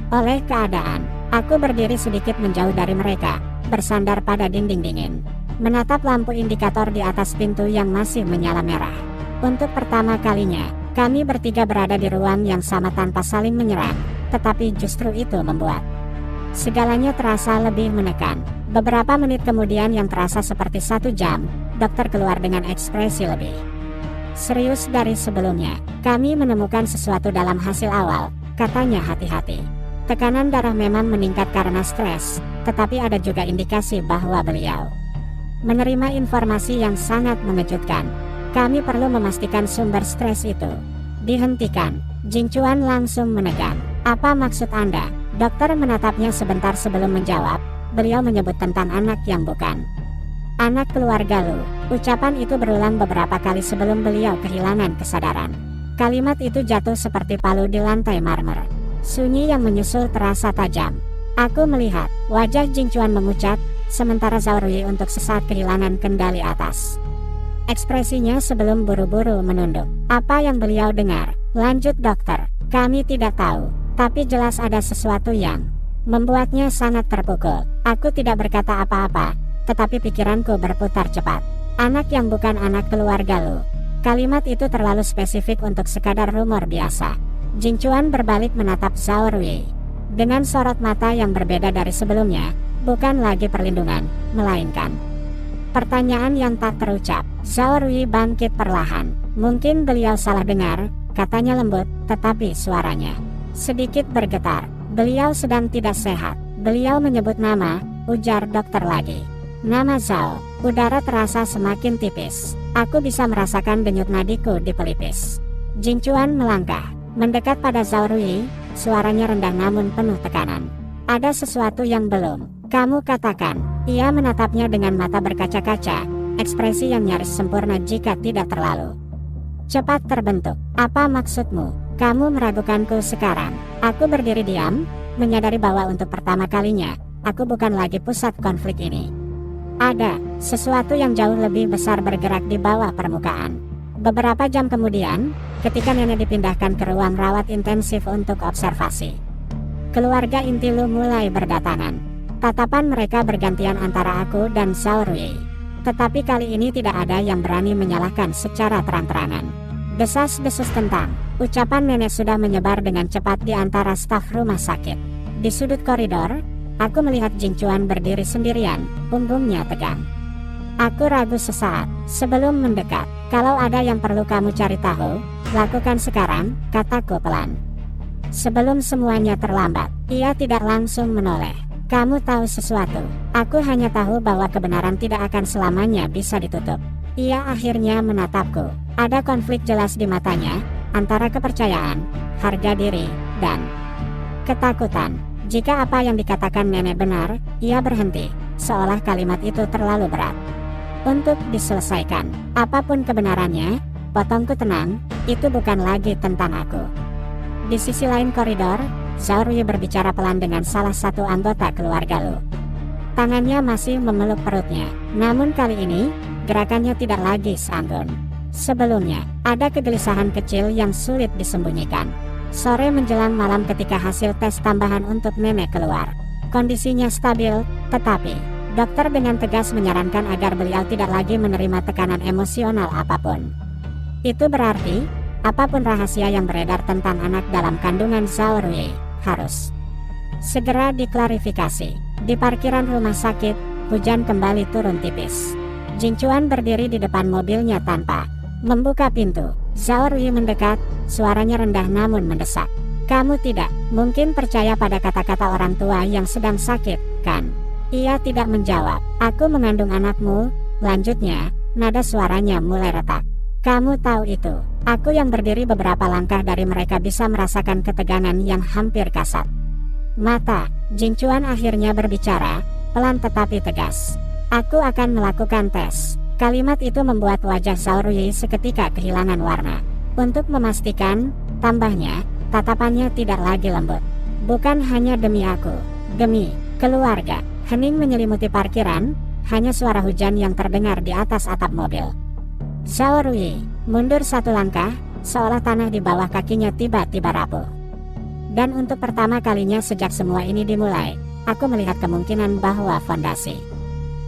oleh keadaan. Aku berdiri sedikit menjauh dari mereka, bersandar pada dinding dingin, menatap lampu indikator di atas pintu yang masih menyala merah. Untuk pertama kalinya, kami bertiga berada di ruang yang sama tanpa saling menyerang, tetapi justru itu membuat segalanya terasa lebih menekan. Beberapa menit kemudian yang terasa seperti 1 jam, dokter keluar dengan ekspresi lebih serius dari sebelumnya. Kami menemukan sesuatu dalam hasil awal, katanya hati-hati. Tekanan darah memang meningkat karena stres, tetapi ada juga indikasi bahwa beliau menerima informasi yang sangat mengejutkan. Kami perlu memastikan sumber stres itu dihentikan. Jinchuan langsung menegang. Apa maksud Anda? Dokter menatapnya sebentar sebelum menjawab. Beliau menyebut tentang anak yang bukan anak keluarga lu. Ucapan itu berulang beberapa kali sebelum beliau kehilangan kesadaran. Kalimat itu jatuh seperti palu di lantai marmer. Sunyi yang menyusul terasa tajam. Aku melihat wajah Jinchuan memucat, sementara Zhao Rui untuk sesaat kehilangan kendali atas ekspresinya sebelum buru-buru menunduk. Apa yang beliau dengar? Lanjut dokter. Kami tidak tahu, tapi jelas ada sesuatu yang membuatnya sangat terpukul. Aku tidak berkata apa-apa, tetapi pikiranku berputar cepat. Anak yang bukan anak keluarga lu. Kalimat itu terlalu spesifik untuk sekadar rumor biasa. Jinchuan berbalik menatap Zhao Rui dengan sorot mata yang berbeda dari sebelumnya, bukan lagi perlindungan, melainkan pertanyaan yang tak terucap. Zhao Rui bangkit perlahan. Mungkin beliau salah dengar, katanya lembut, tetapi suaranya sedikit bergetar. Beliau sedang tidak sehat. Beliau menyebut nama, ujar dokter lagi. Nama Zhao. Udara terasa semakin tipis. Aku bisa merasakan denyut nadiku di pelipis. Jinchuan melangkah mendekat pada Zhao Rui, suaranya rendah namun penuh tekanan. Ada sesuatu yang belum kamu katakan. Ia menatapnya dengan mata berkaca-kaca, ekspresi yang nyaris sempurna jika tidak terlalu cepat terbentuk. Apa maksudmu? Kamu meragukanku sekarang? Aku berdiri diam, menyadari bahwa untuk pertama kalinya, aku bukan lagi pusat konflik ini. Ada sesuatu yang jauh lebih besar bergerak di bawah permukaan. Beberapa jam kemudian, ketika nenek dipindahkan ke ruang rawat intensif untuk observasi, keluarga inti Lu mulai berdatangan. Tatapan mereka bergantian antara aku dan Zhao Rui. Tetapi kali ini tidak ada yang berani menyalahkan secara terang-terangan. Desas-desus tentang ucapan nenek sudah menyebar dengan cepat di antara staf rumah sakit. Di sudut koridor, aku melihat Jinchuan berdiri sendirian, punggungnya tegang. Aku ragu sesaat sebelum mendekat. Kalau ada yang perlu kamu cari tahu, lakukan sekarang, kataku pelan. Sebelum semuanya terlambat. Ia tidak langsung menoleh. Kamu tahu sesuatu? Aku hanya tahu bahwa kebenaran tidak akan selamanya bisa ditutup. Ia akhirnya menatapku. Ada konflik jelas di matanya, antara kepercayaan, harga diri, dan ketakutan. Jika apa yang dikatakan nenek benar, ia berhenti, seolah kalimat itu terlalu berat untuk diselesaikan. Apapun kebenarannya, potongku tenang, itu bukan lagi tentang aku. Di sisi lain koridor, Zhao Rui berbicara pelan dengan salah satu anggota keluarga Lu. Tangannya masih memeluk perutnya, namun kali ini, gerakannya tidak lagi seanggun sebelumnya. Ada kegelisahan kecil yang sulit disembunyikan. Sore menjelang malam ketika hasil tes tambahan untuk nenek keluar. Kondisinya stabil, tetapi dokter dengan tegas menyarankan agar beliau tidak lagi menerima tekanan emosional apapun. Itu berarti, apapun rahasia yang beredar tentang anak dalam kandungan Zhao Rui, harus Segera diklarifikasi. Di parkiran rumah sakit, hujan kembali turun tipis. Jin Chuan berdiri di depan mobilnya tanpa membuka pintu. Zhao Rui mendekat, suaranya rendah namun mendesak. Kamu tidak mungkin percaya pada kata-kata orang tua yang sedang sakit, kan? Ia tidak menjawab. Aku mengandung anakmu, lanjutnya, nada suaranya mulai retak. Kamu tahu itu. Aku yang berdiri beberapa langkah dari mereka bisa merasakan ketegangan yang hampir kasar. Mata Jin Chuan akhirnya berbicara, pelan tetapi tegas. Aku akan melakukan tes. Kalimat itu membuat wajah Zhao Rui seketika kehilangan warna. Untuk memastikan, tambahnya, tatapannya tidak lagi lembut. Bukan hanya demi aku, demi keluarga. Hening menyelimuti parkiran, hanya suara hujan yang terdengar di atas atap mobil. Zhao Rui mundur satu langkah, seolah tanah di bawah kakinya tiba-tiba rapuh. Dan untuk pertama kalinya sejak semua ini dimulai, aku melihat kemungkinan bahwa fondasi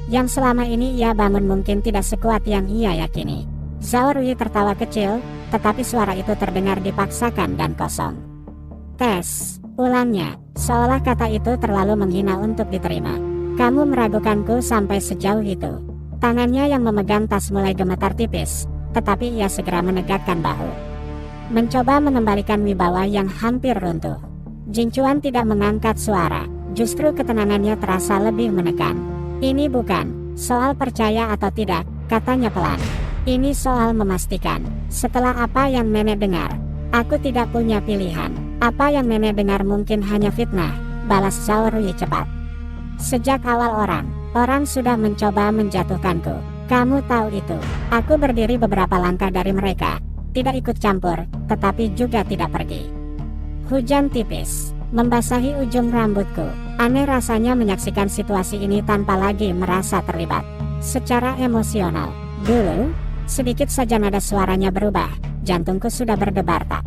yang selama ini ia bangun mungkin tidak sekuat yang ia yakini. Zhao Rui tertawa kecil, tetapi suara itu terdengar dipaksakan dan kosong. Tes, ulangnya, seolah kata itu terlalu menghina untuk diterima. Kamu meragukanku sampai sejauh itu. Tangannya yang memegang tas mulai gemetar tipis, tetapi ia segera menegakkan bahu. Mencoba mengembalikan wibawa yang hampir runtuh. Jin Chuan tidak mengangkat suara, justru ketenangannya terasa lebih menekan. Ini bukan soal percaya atau tidak, katanya pelan. Ini soal memastikan. Setelah apa yang nenek dengar, aku tidak punya pilihan. Apa yang nenek dengar mungkin hanya fitnah, balas Zhao Rui cepat. Sejak awal orang sudah mencoba menjatuhkanku. Kamu tahu itu. Aku berdiri beberapa langkah dari mereka. Tidak ikut campur, tetapi juga tidak pergi. Hujan tipis membasahi ujung rambutku. Aneh rasanya menyaksikan situasi ini tanpa lagi merasa terlibat secara emosional. Dulu, sedikit saja nada suaranya berubah, jantungku sudah berdebar tak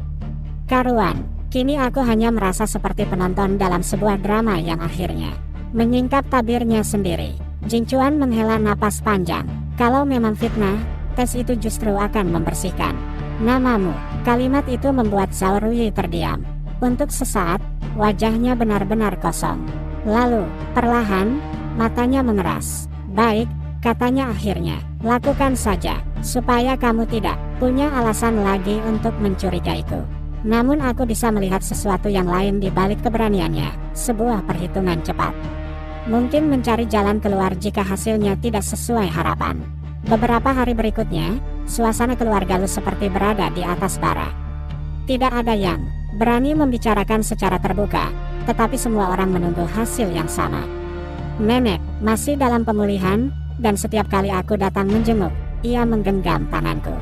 karuan. Kini aku hanya merasa seperti penonton dalam sebuah drama yang akhirnya menyingkap tabirnya sendiri. Jin Chuan menghela napas panjang. Kalau memang fitnah, tes itu justru akan membersihkan namamu. Kalimat itu membuat Zhao Rui terdiam. Untuk sesaat, wajahnya benar-benar kosong. Lalu, perlahan, matanya mengeras. Baik, katanya akhirnya. Lakukan saja, supaya kamu tidak punya alasan lagi untuk mencurigaiku. Namun aku bisa melihat sesuatu yang lain di balik keberaniannya. Sebuah perhitungan cepat. Mungkin mencari jalan keluar jika hasilnya tidak sesuai harapan. Beberapa hari berikutnya, suasana keluarga Lu seperti berada di atas bara. Tidak ada yang berani membicarakan secara terbuka, tetapi semua orang menunggu hasil yang sama. Nenek masih dalam pemulihan, dan setiap kali aku datang menjenguk, ia menggenggam tanganku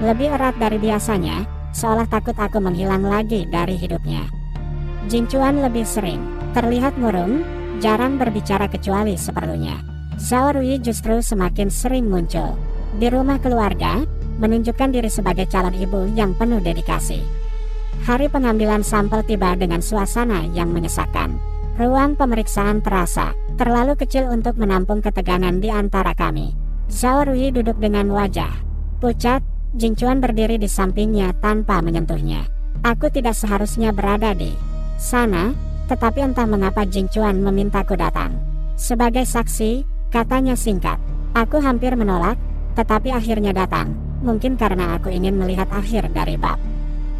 lebih erat dari biasanya, seolah takut aku menghilang lagi dari hidupnya. Jin Chuan lebih sering terlihat murung, jarang berbicara kecuali seperlunya. Zhao Rui justru semakin sering muncul di rumah keluarga, menunjukkan diri sebagai calon ibu yang penuh dedikasi. Hari pengambilan sampel tiba dengan suasana yang menyesakkan. Ruang pemeriksaan terasa terlalu kecil untuk menampung ketegangan di antara kami. Zhao Rui duduk dengan wajah pucat, Jin Chuan berdiri di sampingnya tanpa menyentuhnya. Aku tidak seharusnya berada di sana, tetapi entah mengapa Jin Chuan memintaku datang. Sebagai saksi, katanya singkat. Aku hampir menolak, tetapi akhirnya datang, mungkin karena aku ingin melihat akhir dari bab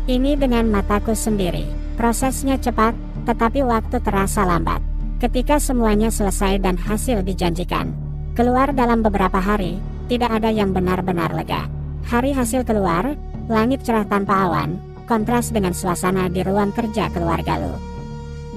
ini dengan mataku sendiri. Prosesnya cepat, tetapi waktu terasa lambat. Ketika semuanya selesai dan hasil dijanjikan keluar dalam beberapa hari, tidak ada yang benar-benar lega. Hari hasil keluar, langit cerah tanpa awan, kontras dengan suasana di ruang kerja keluarga Lu.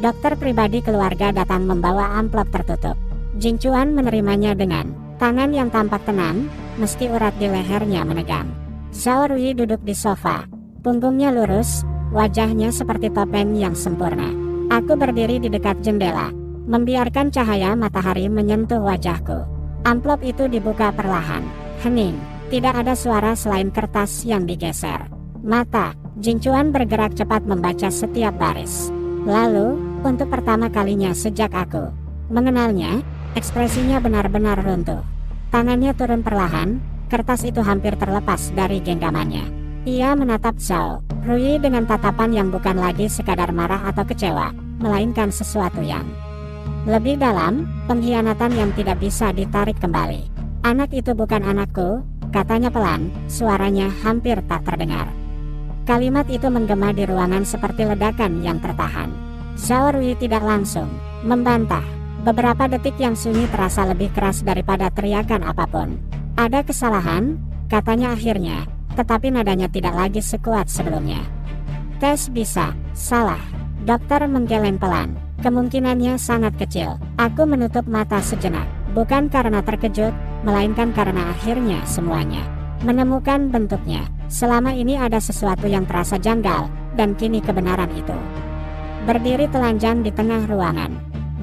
Dokter pribadi keluarga datang membawa amplop tertutup. Jin Chuan menerimanya dengan tangan yang tampak tenang, meski urat di lehernya menegang. Zhao Rui duduk di sofa, punggungnya lurus, wajahnya seperti topeng yang sempurna. Aku berdiri di dekat jendela, membiarkan cahaya matahari menyentuh wajahku. Amplop itu dibuka perlahan. Hening, tidak ada suara selain kertas yang digeser. Mata Jin Chuan bergerak cepat membaca setiap baris. Lalu, untuk pertama kalinya sejak aku mengenalnya, ekspresinya benar-benar runtuh. Tangannya turun perlahan, kertas itu hampir terlepas dari genggamannya. Ia menatap Zhao Rui dengan tatapan yang bukan lagi sekadar marah atau kecewa, melainkan sesuatu yang lebih dalam, pengkhianatan yang tidak bisa ditarik kembali. Anak itu bukan anakku, katanya pelan, suaranya hampir tak terdengar. Kalimat itu menggema di ruangan seperti ledakan yang tertahan. Zhao Rui tidak langsung membantah. Beberapa detik yang sunyi terasa lebih keras daripada teriakan apapun. Ada kesalahan, katanya akhirnya, tetapi nadanya tidak lagi sekuat sebelumnya. Tes bisa salah. Dokter menggeleng pelan. Kemungkinannya sangat kecil. Aku menutup mata sejenak, bukan karena terkejut, melainkan karena akhirnya semuanya menemukan bentuknya. Selama ini ada sesuatu yang terasa janggal, dan kini kebenaran itu berdiri telanjang di tengah ruangan.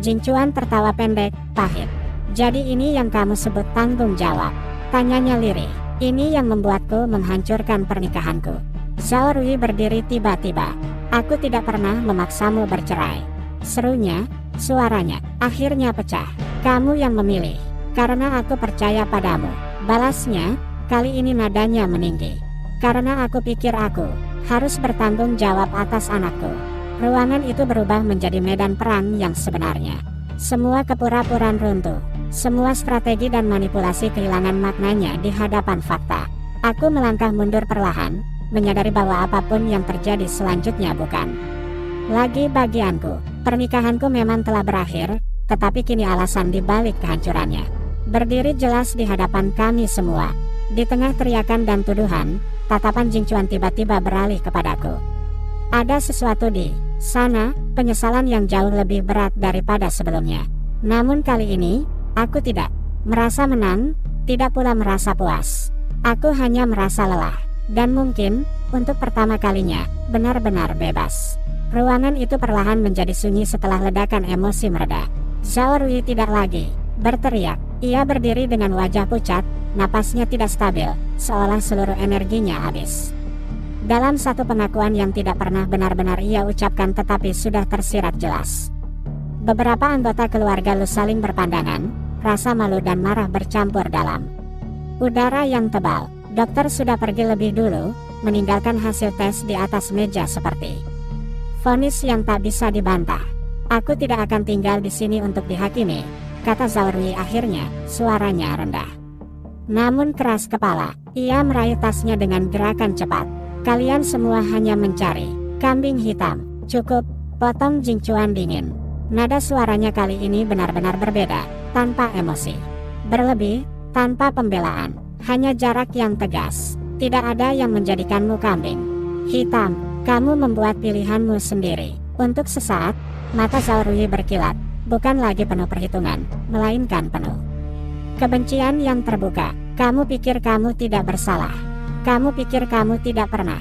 Jing Chuan tertawa pendek, pahit. Jadi ini yang kamu sebut tanggung jawab? Tanyanya lirih. Ini yang membuatku menghancurkan pernikahanku. Zhao Rui berdiri tiba-tiba. Aku tidak pernah memaksamu bercerai. Serunya, suaranya akhirnya pecah. Kamu yang memilih, karena aku percaya padamu. Balasnya, kali ini nadanya meninggi. Karena aku pikir aku harus bertanggung jawab atas anakku. Ruangan itu berubah menjadi medan perang yang sebenarnya. Semua kepura-puraan runtuh. Semua strategi dan manipulasi kehilangan maknanya di hadapan fakta. Aku melangkah mundur perlahan, menyadari bahwa apapun yang terjadi selanjutnya bukan lagi bagianku. Pernikahanku memang telah berakhir, tetapi kini alasan di balik kehancurannya berdiri jelas di hadapan kami semua. Di tengah teriakan dan tuduhan, tatapan Jing Chuan tiba-tiba beralih kepadaku. Ada sesuatu di sana, penyesalan yang jauh lebih berat daripada sebelumnya. Namun kali ini, aku tidak merasa menang, tidak pula merasa puas. Aku hanya merasa lelah, dan mungkin, untuk pertama kalinya, benar-benar bebas. Ruangan itu perlahan menjadi sunyi setelah ledakan emosi mereda. Zhao Rui tidak lagi berteriak. Ia berdiri dengan wajah pucat, napasnya tidak stabil, seolah seluruh energinya habis. Dalam satu pengakuan yang tidak pernah benar-benar ia ucapkan tetapi sudah tersirat jelas. Beberapa anggota keluarga Lu saling berpandangan, rasa malu dan marah bercampur dalam udara yang tebal. Dokter sudah pergi lebih dulu, meninggalkan hasil tes di atas meja seperti vonis yang tak bisa dibantah. Aku tidak akan tinggal di sini untuk dihakimi, kata Zhao Rui akhirnya, suaranya rendah namun keras kepala. Ia meraih tasnya dengan gerakan cepat. Kalian semua hanya mencari kambing hitam. Cukup, potong Jing Chuan dingin. Nada suaranya kali ini benar-benar berbeda, tanpa emosi berlebih, tanpa pembelaan, hanya jarak yang tegas. Tidak ada yang menjadikanmu kambing hitam. Kamu membuat pilihanmu sendiri. Untuk sesaat, mata Zhao Rui berkilat, bukan lagi penuh perhitungan, melainkan penuh kebencian yang terbuka. Kamu pikir kamu tidak bersalah. Kamu pikir kamu tidak pernah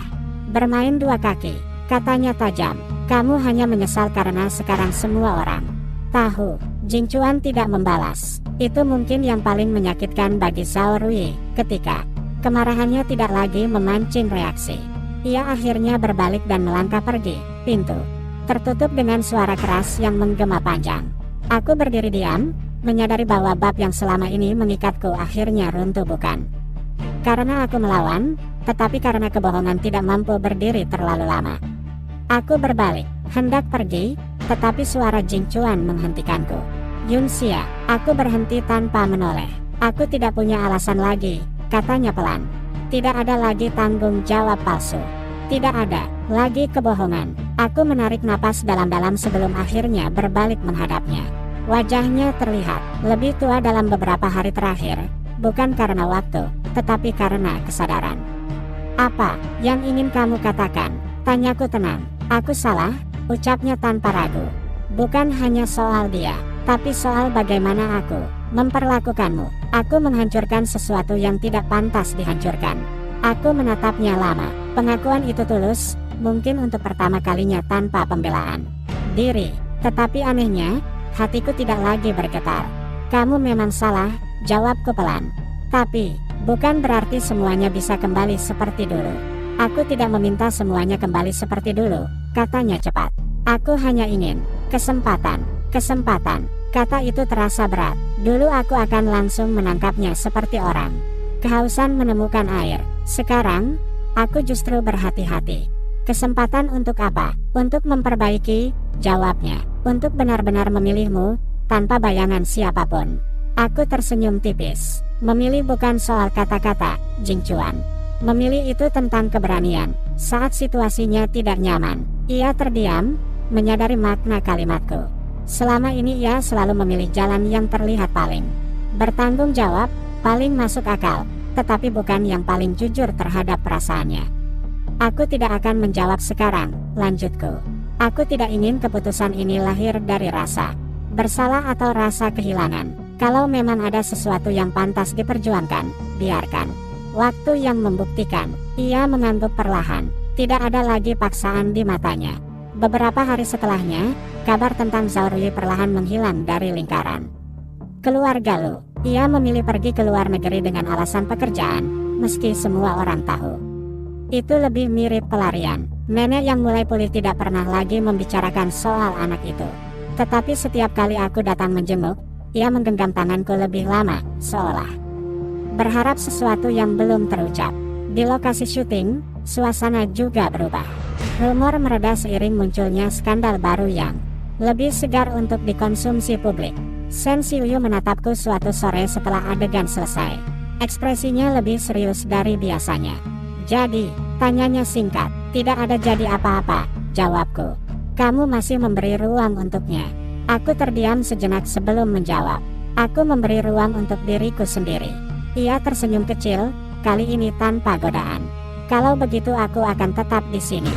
bermain dua kaki, katanya tajam. Kamu hanya menyesal karena sekarang semua orang tahu. Jing Chuan tidak membalas. Itu mungkin yang paling menyakitkan bagi Zhao Rui, ketika kemarahannya tidak lagi memancing reaksi. Ia akhirnya berbalik dan melangkah pergi. Pintu tertutup dengan suara keras yang menggema panjang. Aku berdiri diam, menyadari bahwa bab yang selama ini mengikatku akhirnya runtuh, bukan karena aku melawan, tetapi karena kebohongan tidak mampu berdiri terlalu lama. Aku berbalik, hendak pergi, tetapi suara Jing Chuan menghentikanku. Yun Xia, aku berhenti tanpa menoleh. Aku tidak punya alasan lagi, katanya pelan. Tidak ada lagi tanggung jawab palsu. Tidak ada lagi kebohongan. Aku menarik napas dalam-dalam sebelum akhirnya berbalik menghadapnya. Wajahnya terlihat lebih tua dalam beberapa hari terakhir, bukan karena waktu, tetapi karena kesadaran. Apa yang ingin kamu katakan? Tanyaku tenang. Aku salah, ucapnya tanpa ragu. Bukan hanya soal dia, tapi soal bagaimana aku memperlakukanmu. Aku menghancurkan sesuatu yang tidak pantas dihancurkan. Aku menatapnya lama. Pengakuan itu tulus, mungkin untuk pertama kalinya tanpa pembelaan diri. Tetapi anehnya, hatiku tidak lagi bergetar. Kamu memang salah, jawabku pelan. Tapi, bukan berarti semuanya bisa kembali seperti dulu. Aku tidak meminta semuanya kembali seperti dulu, katanya cepat. Aku hanya ingin kesempatan. Kesempatan. Kata itu terasa berat. Dulu aku akan langsung menangkapnya seperti orang kehausan menemukan air. Sekarang, aku justru berhati-hati. Kesempatan untuk apa? Untuk memperbaiki jawabnya. Untuk benar-benar memilihmu, tanpa bayangan siapapun. Aku tersenyum tipis. Memilih bukan soal kata-kata, Jing Chuan. Memilih itu tentang keberanian. Saat situasinya tidak nyaman, ia terdiam, menyadari makna kalimatku. Selama ini ia selalu memilih jalan yang terlihat paling bertanggung jawab, paling masuk akal, tetapi bukan yang paling jujur terhadap perasaannya. Aku tidak akan menjawab sekarang, lanjutku. Aku tidak ingin keputusan ini lahir dari rasa bersalah atau rasa kehilangan. Kalau memang ada sesuatu yang pantas diperjuangkan, biarkan waktu yang membuktikan. Ia mengangguk perlahan. Tidak ada lagi paksaan di matanya. Beberapa hari setelahnya, kabar tentang Zhao Rui perlahan menghilang dari lingkaran keluarga Lu. Ia memilih pergi ke luar negeri dengan alasan pekerjaan, meski semua orang tahu itu lebih mirip pelarian. Nenek yang mulai pulih tidak pernah lagi membicarakan soal anak itu. Tetapi setiap kali aku datang menjenguk, ia menggenggam tanganku lebih lama, seolah berharap sesuatu yang belum terucap. Di lokasi syuting, suasana juga berubah. Rumor mereda seiring munculnya skandal baru yang lebih segar untuk dikonsumsi publik. Shen Xiuyu menatapku suatu sore setelah adegan selesai. Ekspresinya lebih serius dari biasanya. Jadi, tanyanya singkat. Tidak ada jadi apa-apa, jawabku. Kamu masih memberi ruang untuknya. Aku terdiam sejenak sebelum menjawab. Aku memberi ruang untuk diriku sendiri. Ia tersenyum kecil, kali ini tanpa godaan. Kalau begitu aku akan tetap di sini.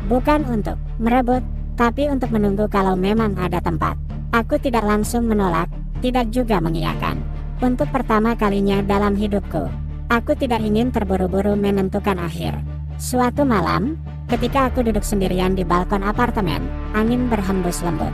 Bukan untuk merebut, tapi untuk menunggu kalau memang ada tempat. Aku tidak langsung menolak, tidak juga mengiyakan. Untuk pertama kalinya dalam hidupku, aku tidak ingin terburu-buru menentukan akhir. Suatu malam, ketika aku duduk sendirian di balkon apartemen, angin berhembus lembut,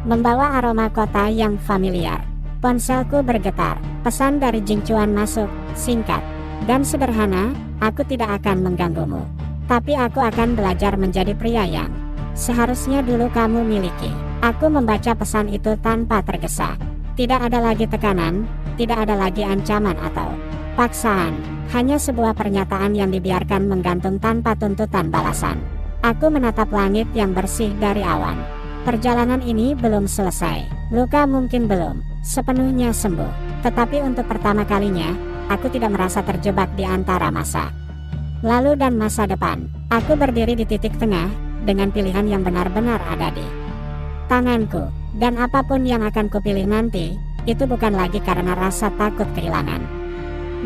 membawa aroma kota yang familiar. Ponselku bergetar. Pesan dari Jing Chuan masuk, singkat dan sederhana. Aku tidak akan mengganggumu, tapi aku akan belajar menjadi pria yang seharusnya dulu kamu miliki. Aku membaca pesan itu tanpa tergesa. Tidak ada lagi tekanan, tidak ada lagi ancaman atau paksaan. Hanya sebuah pernyataan yang dibiarkan menggantung tanpa tuntutan balasan. Aku menatap langit yang bersih dari awan. Perjalanan ini belum selesai. Luka mungkin belum sepenuhnya sembuh. Tetapi untuk pertama kalinya, aku tidak merasa terjebak di antara masa lalu dan masa depan. Aku berdiri di titik tengah, dengan pilihan yang benar-benar ada di tanganku. Dan apapun yang akan kupilih nanti, itu bukan lagi karena rasa takut kehilangan,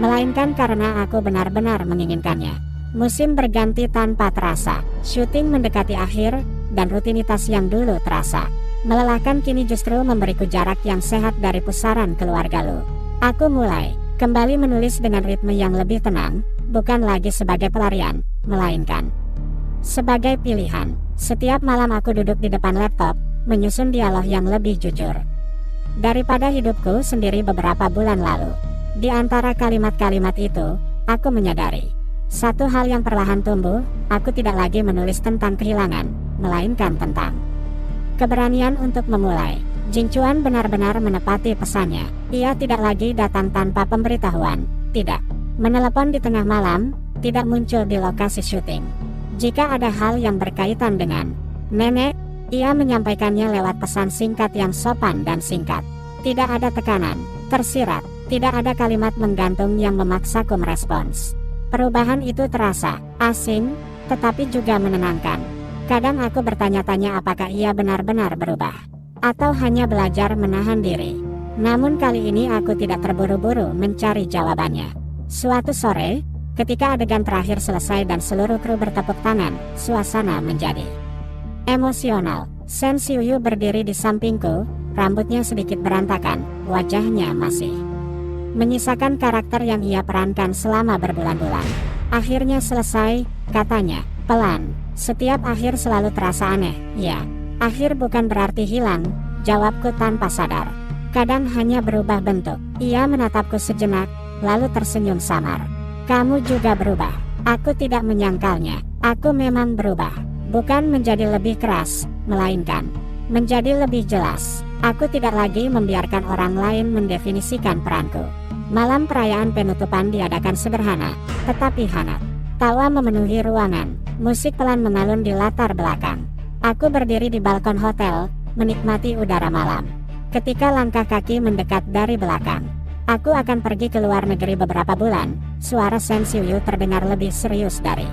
melainkan karena aku benar-benar menginginkannya. Musim berganti tanpa terasa. Syuting mendekati akhir, dan rutinitas yang dulu terasa melelahkan kini justru memberiku jarak yang sehat dari pusaran keluarga Lu. Aku mulai kembali menulis dengan ritme yang lebih tenang, bukan lagi sebagai pelarian, melainkan sebagai pilihan. Setiap malam aku duduk di depan laptop, menyusun dialog yang lebih jujur daripada hidupku sendiri beberapa bulan lalu. Di antara kalimat-kalimat itu, aku menyadari satu hal yang perlahan tumbuh. Aku tidak lagi menulis tentang kehilangan, melainkan tentang keberanian untuk memulai. Jing Chuan benar-benar menepati pesannya. Ia tidak lagi datang tanpa pemberitahuan, tidak menelepon di tengah malam, tidak muncul di lokasi syuting. Jika ada hal yang berkaitan dengan nenek, ia menyampaikannya lewat pesan singkat yang sopan dan singkat. Tidak ada tekanan tersirat, tidak ada kalimat menggantung yang memaksaku merespons. Perubahan itu terasa asing, tetapi juga menenangkan. Kadang aku bertanya-tanya apakah ia benar-benar berubah, atau hanya belajar menahan diri. Namun kali ini aku tidak terburu-buru mencari jawabannya. Suatu sore, ketika adegan terakhir selesai dan seluruh kru bertepuk tangan, suasana menjadi emosional. Shen Xiuyu berdiri di sampingku, rambutnya sedikit berantakan, wajahnya masih menyisakan karakter yang ia perankan selama berbulan-bulan. Akhirnya selesai, katanya, pelan. Setiap akhir selalu terasa aneh. Ya, akhir bukan berarti hilang, jawabku tanpa sadar. Kadang hanya berubah bentuk. Ia menatapku sejenak, lalu tersenyum samar. Kamu juga berubah. Aku tidak menyangkalnya. Aku memang berubah. Bukan menjadi lebih keras, melainkan menjadi lebih jelas. Aku tidak lagi membiarkan orang lain mendefinisikan peranku. Malam perayaan penutupan diadakan sederhana, tetapi hangat. Tawa memenuhi ruangan. Musik pelan mengalun di latar belakang. Aku berdiri di balkon hotel, menikmati udara malam. Ketika langkah kaki mendekat dari belakang. Aku akan pergi ke luar negeri beberapa bulan. Suara Shen Xiuyu terdengar lebih serius dari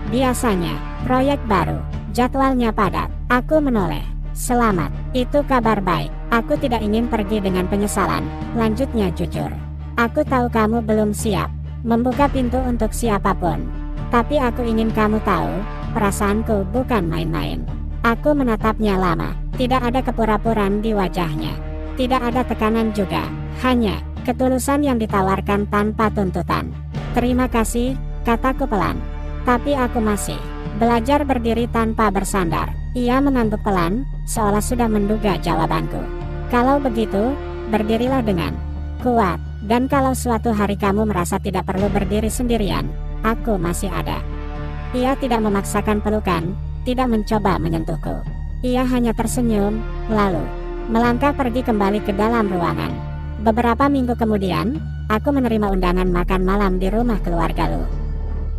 biasanya. Proyek baru, jadwalnya padat. Aku menoleh. Selamat, itu kabar baik. Aku tidak ingin pergi dengan penyesalan. Lanjutnya jujur. Aku tahu kamu belum siap membuka pintu untuk siapapun. Tapi aku ingin kamu tahu, perasaanku bukan main-main. Aku menatapnya lama. Tidak ada kepura-puraan di wajahnya. Tidak ada tekanan juga. Hanya ketulusan yang ditawarkan tanpa tuntutan. Terima kasih, kataku pelan. Tapi aku masih belajar berdiri tanpa bersandar. Ia mengangguk pelan, seolah sudah menduga jawabanku. Kalau begitu, berdirilah dengan kuat. Dan kalau suatu hari kamu merasa tidak perlu berdiri sendirian, aku masih ada. Ia tidak memaksakan pelukan, tidak mencoba menyentuhku. Ia hanya tersenyum, lalu melangkah pergi kembali ke dalam ruangan. Beberapa minggu kemudian, aku menerima undangan makan malam di rumah keluarga Lu.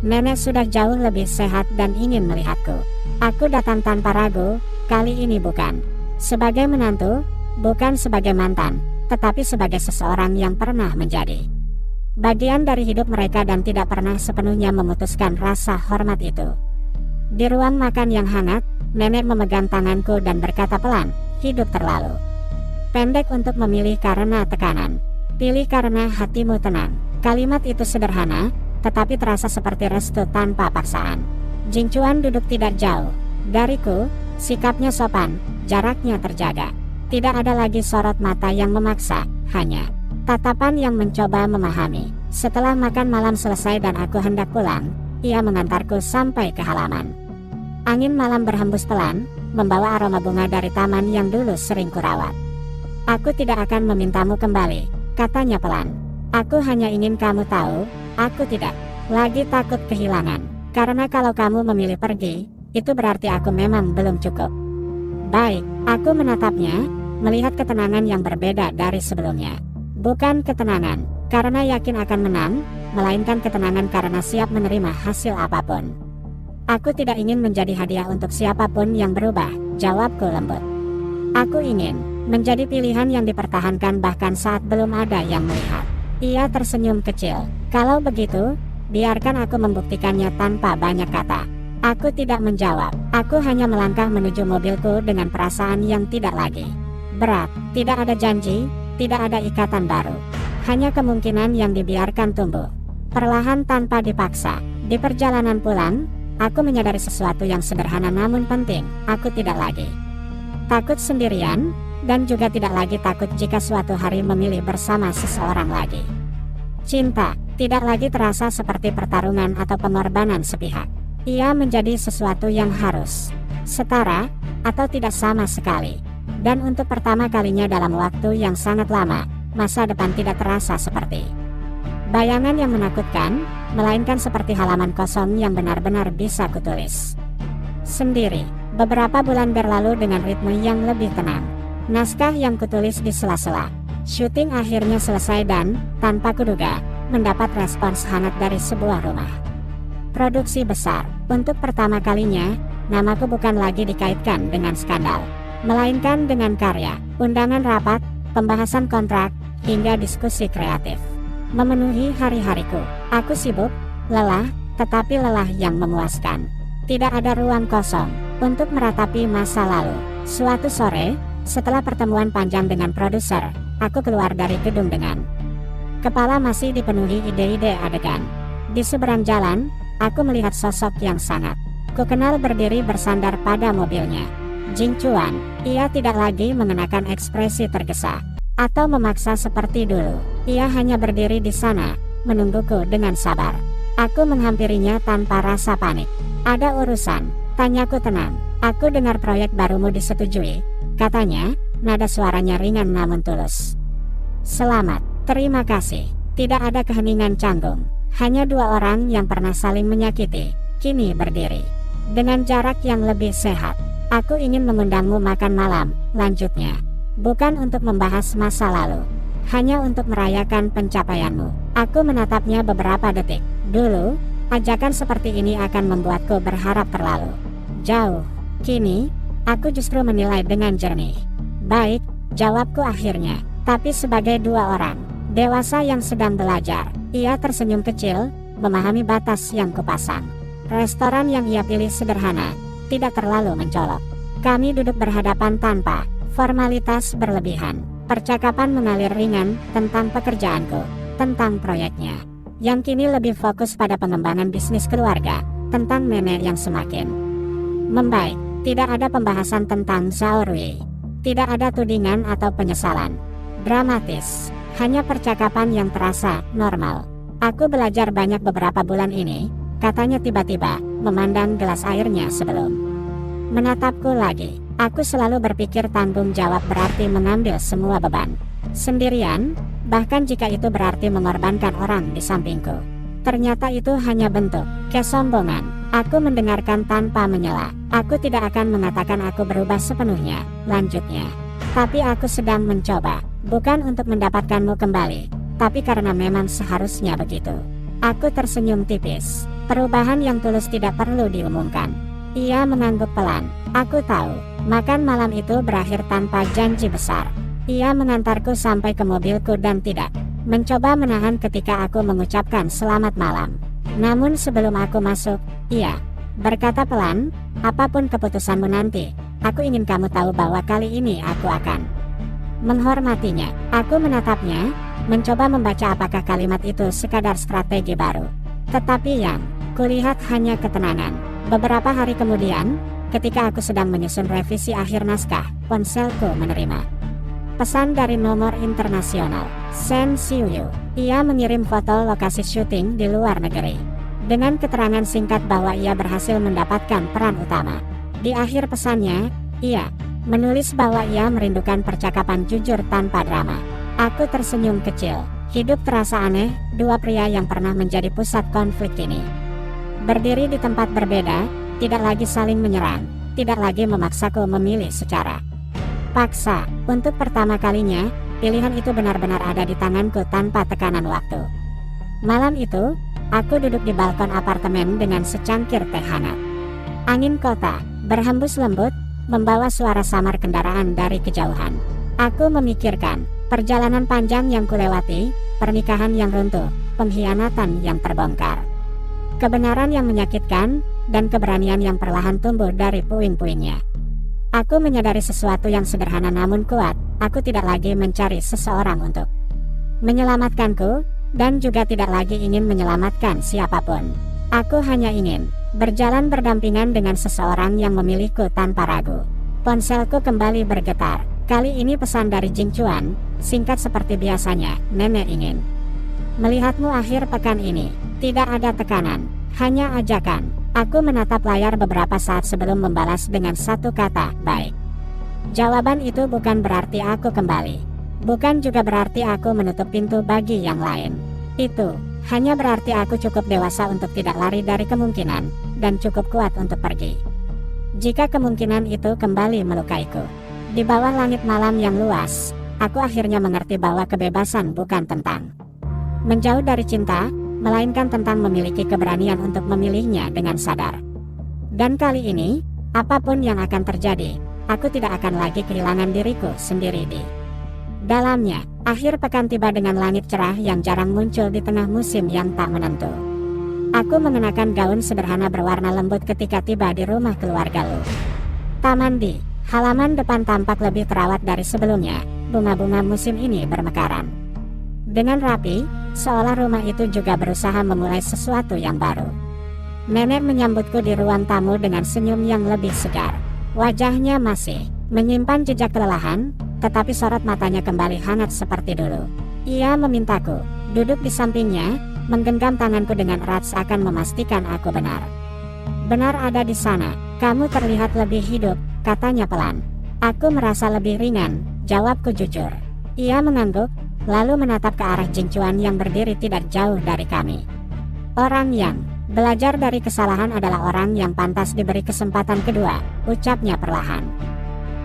Nenek sudah jauh lebih sehat dan ingin melihatku. Aku datang tanpa ragu, kali ini bukan sebagai menantu, bukan sebagai mantan, tetapi sebagai seseorang yang pernah menjadi bagian dari hidup mereka dan tidak pernah sepenuhnya memutuskan rasa hormat itu. Di ruang makan yang hangat, nenek memegang tanganku dan berkata pelan, hidup terlalu pendek untuk memilih karena tekanan. Pilih karena hatimu tenang. Kalimat itu sederhana, tetapi terasa seperti restu tanpa paksaan. Jing Chuan duduk tidak jauh dariku, sikapnya sopan, jaraknya terjaga. Tidak ada lagi sorot mata yang memaksa, hanya tatapan yang mencoba memahami. Setelah makan malam selesai dan aku hendak pulang, ia mengantarku sampai ke halaman. Angin malam berhembus pelan, membawa aroma bunga dari taman yang dulu sering kurawat. Aku tidak akan memintamu kembali, katanya pelan. Aku hanya ingin kamu tahu, aku tidak lagi takut kehilangan. Karena kalau kamu memilih pergi, itu berarti aku memang belum cukup. Baik, aku menatapnya, melihat ketenangan yang berbeda dari sebelumnya. Bukan ketenangan karena yakin akan menang, melainkan ketenangan karena siap menerima hasil apapun. Aku tidak ingin menjadi hadiah untuk siapapun yang berubah, jawabku lembut. Aku ingin menjadi pilihan yang dipertahankan bahkan saat belum ada yang melihat. Ia tersenyum kecil. Kalau begitu, biarkan aku membuktikannya tanpa banyak kata. Aku tidak menjawab. Aku hanya melangkah menuju mobilku dengan perasaan yang tidak lagi berat. Tidak ada janji, tidak ada ikatan baru. Hanya kemungkinan yang dibiarkan tumbuh perlahan tanpa dipaksa. Di perjalanan pulang, aku menyadari sesuatu yang sederhana namun penting. Aku tidak lagi takut sendirian, dan juga tidak lagi takut jika suatu hari memilih bersama seseorang lagi. Cinta tidak lagi terasa seperti pertarungan atau pengorbanan sepihak. Ia menjadi sesuatu yang harus setara, atau tidak sama sekali. Dan untuk pertama kalinya dalam waktu yang sangat lama, masa depan tidak terasa seperti bayangan yang menakutkan, melainkan seperti halaman kosong yang benar-benar bisa kutulis sendiri. Beberapa bulan berlalu dengan ritme yang lebih tenang. Naskah yang kutulis di sela-sela syuting akhirnya selesai dan, tanpa kuduga, mendapat respons hangat dari sebuah rumah produksi besar. Untuk pertama kalinya, namaku bukan lagi dikaitkan dengan skandal, melainkan dengan karya. Undangan rapat, pembahasan kontrak, hingga diskusi kreatif memenuhi hari-hariku. Aku sibuk, lelah, tetapi lelah yang memuaskan. Tidak ada ruang kosong untuk meratapi masa lalu. Suatu sore, setelah pertemuan panjang dengan produser, aku keluar dari gedung dengan kepala masih dipenuhi ide-ide adegan. Di seberang jalan, aku melihat sosok yang sangat kukenal berdiri bersandar pada mobilnya. Jing Chuan. Ia tidak lagi mengenakan ekspresi tergesa atau memaksa seperti dulu. Ia hanya berdiri di sana, menungguku dengan sabar. Aku menghampirinya tanpa rasa panik. Ada urusan? Tanyaku tenang. Aku dengar proyek barumu disetujui, katanya, nada suaranya ringan namun tulus. Selamat, terima kasih. Tidak ada keheningan canggung. Hanya dua orang yang pernah saling menyakiti, kini berdiri dengan jarak yang lebih sehat. Aku ingin mengundangmu makan malam, lanjutnya. Bukan untuk membahas masa lalu, hanya untuk merayakan pencapaianmu. Aku menatapnya beberapa detik. Dulu, ajakan seperti ini akan membuatku berharap terlalu jauh. Kini, aku justru menilai dengan jernih. Baik, jawabku akhirnya. Tapi sebagai dua orang dewasa yang sedang belajar, ia tersenyum kecil, memahami batas yang kupasang. Restoran yang ia pilih sederhana, tidak terlalu mencolok. Kami duduk berhadapan tanpa formalitas berlebihan. Percakapan mengalir ringan tentang pekerjaanku, tentang proyeknya, yang kini lebih fokus pada pengembangan bisnis keluarga, tentang nenek yang semakin membaik. Tidak ada pembahasan tentang Zhao Rui. Tidak ada tudingan atau penyesalan dramatis. Hanya percakapan yang terasa normal. Aku belajar banyak beberapa bulan ini, katanya tiba-tiba, memandang gelas airnya sebelum menatapku lagi. Aku selalu berpikir tanggung jawab berarti mengambil semua beban sendirian, bahkan jika itu berarti mengorbankan orang di sampingku. Ternyata itu hanya bentuk kesombongan. Aku mendengarkan tanpa menyela. Aku tidak akan mengatakan aku berubah sepenuhnya, lanjutnya. Tapi aku sedang mencoba, bukan untuk mendapatkanmu kembali, tapi karena memang seharusnya begitu. Aku tersenyum tipis. Perubahan yang tulus tidak perlu diumumkan. Ia mengangguk pelan. Aku tahu. Makan malam itu berakhir tanpa janji besar. Ia mengantarku sampai ke mobilku dan tidak mencoba menahan ketika aku mengucapkan selamat malam. Namun sebelum aku masuk, ia berkata pelan, apapun keputusanmu nanti, aku ingin kamu tahu bahwa kali ini aku akan menghormatinya. Aku menatapnya, mencoba membaca apakah kalimat itu sekadar strategi baru. Tetapi yang kulihat hanya ketenangan. Beberapa hari kemudian, ketika aku sedang menyusun revisi akhir naskah, ponselku menerima pesan dari nomor internasional. Shen Xiuyu. Ia mengirim foto lokasi syuting di luar negeri, dengan keterangan singkat bahwa ia berhasil mendapatkan peran utama. Di akhir pesannya, ia menulis bahwa ia merindukan percakapan jujur tanpa drama. Aku tersenyum kecil. Hidup terasa aneh, dua pria yang pernah menjadi pusat konflik ini berdiri di tempat berbeda, tidak lagi saling menyerang, tidak lagi memaksaku memilih secara paksa. Untuk pertama kalinya, pilihan itu benar-benar ada di tanganku tanpa tekanan waktu. Malam itu, aku duduk di balkon apartemen dengan secangkir teh hangat. Angin kota berhembus lembut, membawa suara samar kendaraan dari kejauhan. Aku memikirkan perjalanan panjang yang kulewati, pernikahan yang runtuh, pengkhianatan yang terbongkar, kebenaran yang menyakitkan, dan keberanian yang perlahan tumbuh dari puing-puingnya. Aku menyadari sesuatu yang sederhana namun kuat. Aku tidak lagi mencari seseorang untuk menyelamatkanku, dan juga tidak lagi ingin menyelamatkan siapapun. Aku hanya ingin berjalan berdampingan dengan seseorang yang memilihku tanpa ragu. Ponselku kembali bergetar. Kali ini pesan dari Jing Chuan, singkat seperti biasanya. Nenek ingin melihatmu akhir pekan ini. Tidak ada tekanan, hanya ajakan. Aku menatap layar beberapa saat sebelum membalas dengan satu kata, baik. Jawaban itu bukan berarti aku kembali. Bukan juga berarti aku menutup pintu bagi yang lain. Itu hanya berarti aku cukup dewasa untuk tidak lari dari kemungkinan, dan cukup kuat untuk pergi jika kemungkinan itu kembali melukaiku. Di bawah langit malam yang luas, aku akhirnya mengerti bahwa kebebasan bukan tentang menjauh dari cinta, melainkan tentang memiliki keberanian untuk memilihnya dengan sadar. Dan kali ini, apapun yang akan terjadi, aku tidak akan lagi kehilangan diriku sendiri di dalamnya. Akhir pekan tiba dengan langit cerah yang jarang muncul di tengah musim yang tak menentu. Aku mengenakan gaun sederhana berwarna lembut ketika tiba di rumah keluarga Lu. Taman di halaman depan tampak lebih terawat dari sebelumnya. Bunga-bunga musim ini bermekaran dengan rapi, seolah rumah itu juga berusaha memulai sesuatu yang baru. Nenek menyambutku di ruang tamu dengan senyum yang lebih segar. Wajahnya masih menyimpan jejak kelelahan, tetapi sorot matanya kembali hangat seperti dulu. Ia memintaku duduk di sampingnya, menggenggam tanganku dengan erat seakan memastikan aku benar ada di sana. Kamu terlihat lebih hidup, katanya pelan. Aku merasa lebih ringan, jawabku jujur. Ia mengangguk, lalu menatap ke arah Jing Chuan yang berdiri tidak jauh dari kami. Orang yang belajar dari kesalahan adalah orang yang pantas diberi kesempatan kedua, ucapnya perlahan,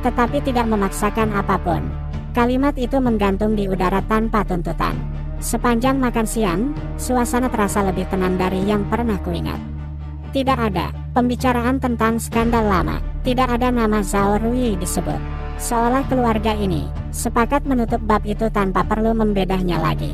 tetapi tidak memaksakan apapun. Kalimat itu menggantung di udara tanpa tuntutan. Sepanjang makan siang, suasana terasa lebih tenang dari yang pernah kuingat. Tidak ada pembicaraan tentang skandal lama, Tidak ada nama Zhao Rui disebut. Seolah keluarga ini sepakat menutup bab itu tanpa perlu membedahnya lagi.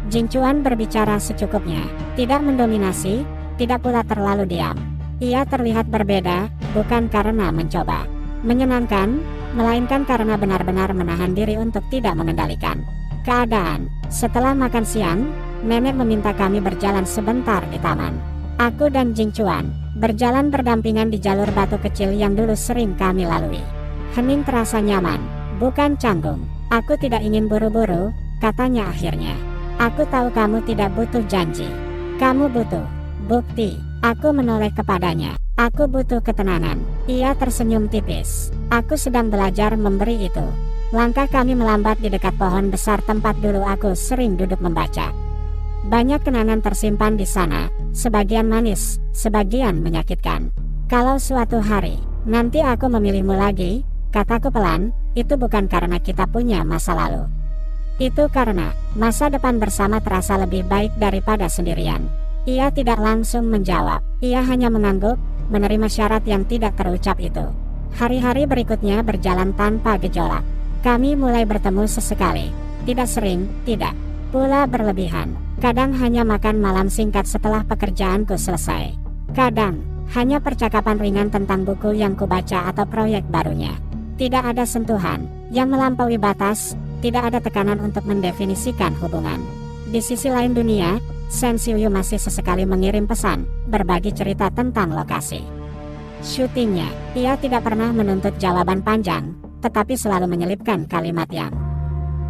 Jing Chuan berbicara secukupnya, tidak mendominasi, tidak pula terlalu diam. Ia terlihat berbeda, bukan karena mencoba menyenangkan, melainkan karena benar-benar menahan diri untuk tidak mengendalikan keadaan. Setelah makan siang, nenek meminta kami berjalan sebentar di taman. Aku dan Jing Chuan berjalan berdampingan di jalur batu kecil yang dulu sering kami lalui. Hening terasa nyaman, bukan canggung. Aku tidak ingin buru-buru, katanya akhirnya. Aku tahu kamu tidak butuh janji. Kamu butuh bukti. Aku menoleh kepadanya. Aku butuh ketenangan. Ia tersenyum tipis. Aku sedang belajar memberi itu. Langkah kami melambat di dekat pohon besar tempat dulu aku sering duduk membaca. Banyak kenangan tersimpan di sana, sebagian manis, sebagian menyakitkan. Kalau suatu hari nanti aku memilihmu lagi, kataku pelan, itu bukan karena kita punya masa lalu. Itu karena masa depan bersama terasa lebih baik daripada sendirian. Ia tidak langsung menjawab. Ia hanya mengangguk, menerima syarat yang tidak terucap itu. Hari-hari berikutnya berjalan tanpa gejolak. Kami mulai bertemu sesekali. Tidak sering, tidak pula berlebihan. Kadang hanya makan malam singkat setelah pekerjaanku selesai. Kadang hanya percakapan ringan tentang buku yang kubaca atau proyek barunya. Tidak ada sentuhan yang melampaui batas, tidak ada tekanan untuk mendefinisikan hubungan. Di sisi lain dunia, Shen Xiuyu masih sesekali mengirim pesan, berbagi cerita tentang lokasi syutingnya. Ia tidak pernah menuntut jawaban panjang, tetapi selalu menyelipkan kalimat yang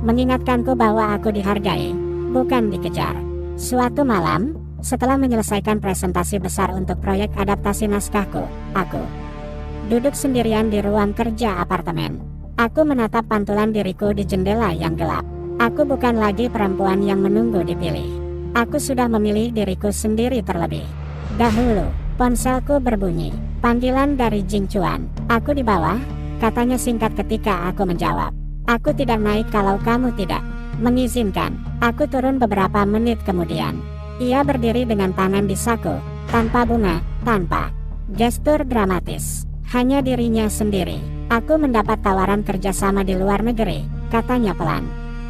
mengingatkanku bahwa aku dihargai, bukan dikejar. Suatu malam, setelah menyelesaikan presentasi besar untuk proyek adaptasi naskahku, aku duduk sendirian di ruang kerja apartemen. Aku menatap pantulan diriku di jendela yang gelap. Aku bukan lagi perempuan yang menunggu dipilih. Aku sudah memilih diriku sendiri terlebih dahulu. Ponselku berbunyi. Panggilan dari Jing Chuan. Aku di bawah, katanya singkat ketika aku menjawab. Aku tidak naik kalau kamu tidak mengizinkan. Aku turun beberapa menit kemudian. Ia berdiri dengan tangan di saku, tanpa bunga, tanpa gestur dramatis. Hanya dirinya sendiri. Aku mendapat tawaran kerjasama di luar negeri, katanya pelan.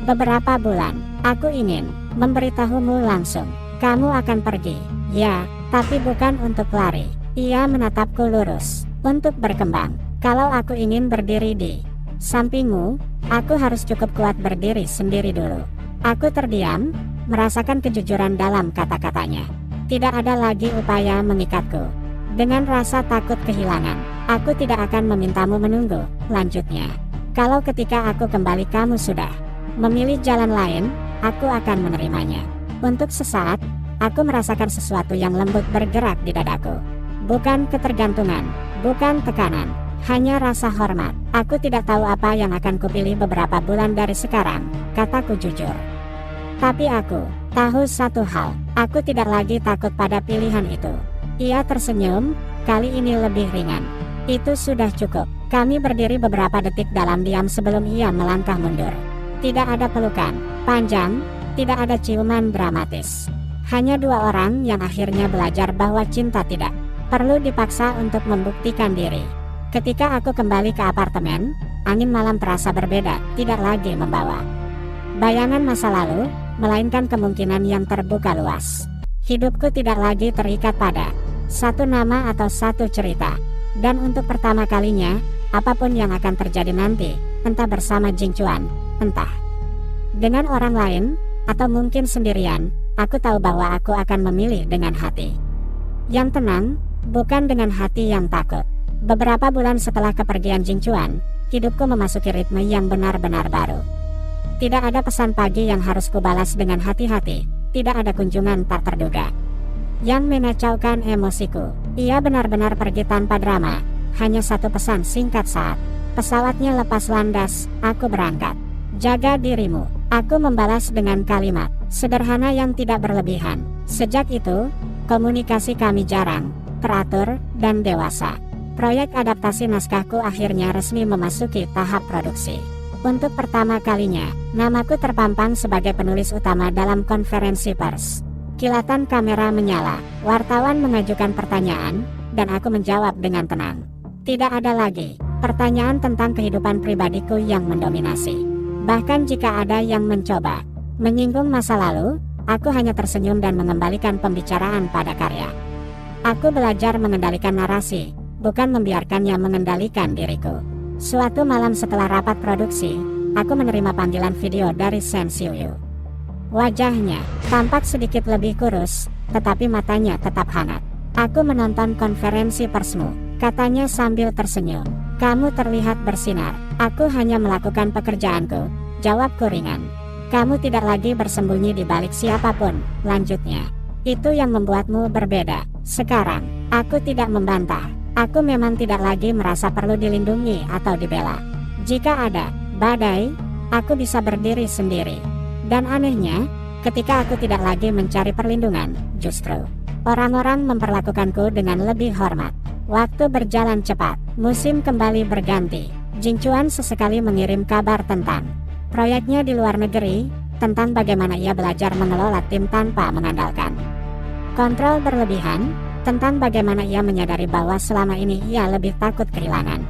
Beberapa bulan, aku ingin memberitahumu langsung. Kamu akan pergi, ya, tapi bukan untuk lari. Ia menatapku lurus. Untuk berkembang. Kalau aku ingin berdiri di sampingmu, aku harus cukup kuat berdiri sendiri dulu. Aku terdiam, merasakan kejujuran dalam kata-katanya. Tidak ada lagi upaya mengikatku. Dengan rasa takut kehilangan, aku tidak akan memintamu menunggu, lanjutnya. Kalau ketika aku kembali kamu sudah memilih jalan lain, aku akan menerimanya. Untuk sesaat, aku merasakan sesuatu yang lembut bergerak di dadaku. Bukan ketergantungan, bukan tekanan, hanya rasa hormat. Aku tidak tahu apa yang akan kupilih beberapa bulan dari sekarang, kataku jujur. Tapi aku tahu satu hal, aku tidak lagi takut pada pilihan itu. Ia tersenyum, kali ini lebih ringan. Itu sudah cukup. Kami berdiri beberapa detik dalam diam sebelum ia melangkah mundur. Tidak ada pelukan panjang, tidak ada ciuman dramatis. Hanya dua orang yang akhirnya belajar bahwa cinta tidak perlu dipaksa untuk membuktikan diri. Ketika aku kembali ke apartemen, angin malam terasa berbeda, tidak lagi membawa bayangan masa lalu, melainkan kemungkinan yang terbuka luas. Hidupku tidak lagi terikat pada satu nama atau satu cerita. Dan untuk pertama kalinya, apapun yang akan terjadi nanti, entah bersama Jing Chuan, entah dengan orang lain, atau mungkin sendirian, aku tahu bahwa aku akan memilih dengan hati yang tenang, bukan dengan hati yang takut. Beberapa bulan setelah kepergian Jing Chuan, hidupku memasuki ritme yang benar-benar baru. Tidak ada pesan pagi yang harus kubalas dengan hati-hati, tidak ada kunjungan tak terduga yang mengacaukan emosiku. Ia benar-benar pergi tanpa drama, hanya satu pesan singkat saat pesawatnya lepas landas, aku berangkat. Jaga dirimu, aku membalas dengan kalimat sederhana yang tidak berlebihan. Sejak itu, komunikasi kami jarang, teratur, dan dewasa. Proyek adaptasi naskahku akhirnya resmi memasuki tahap produksi. Untuk pertama kalinya, namaku terpampang sebagai penulis utama dalam konferensi pers. Kilatan kamera menyala, wartawan mengajukan pertanyaan, dan aku menjawab dengan tenang. Tidak ada lagi pertanyaan tentang kehidupan pribadiku yang mendominasi. Bahkan jika ada yang mencoba menyinggung masa lalu, aku hanya tersenyum dan mengembalikan pembicaraan pada karya. Aku belajar mengendalikan narasi, bukan membiarkannya mengendalikan diriku. Suatu malam setelah rapat produksi, aku menerima panggilan video dari Shen Xiuyu. Wajahnya tampak sedikit lebih kurus, tetapi matanya tetap hangat. Aku menonton konferensi persmu, katanya sambil tersenyum. Kamu terlihat bersinar. Aku hanya melakukan pekerjaanku, jawabku ringan. Kamu tidak lagi bersembunyi di balik siapapun, lanjutnya. Itu yang membuatmu berbeda. Sekarang, aku tidak membantah. Aku memang tidak lagi merasa perlu dilindungi atau dibela. Jika ada badai, aku bisa berdiri sendiri. Dan anehnya, ketika aku tidak lagi mencari perlindungan, justru orang-orang memperlakukanku dengan lebih hormat. Waktu berjalan cepat, musim kembali berganti. Jing Chuan sesekali mengirim kabar tentang proyeknya di luar negeri, tentang bagaimana ia belajar mengelola tim tanpa mengandalkan kontrol berlebihan, tentang bagaimana ia menyadari bahwa selama ini ia lebih takut kehilangan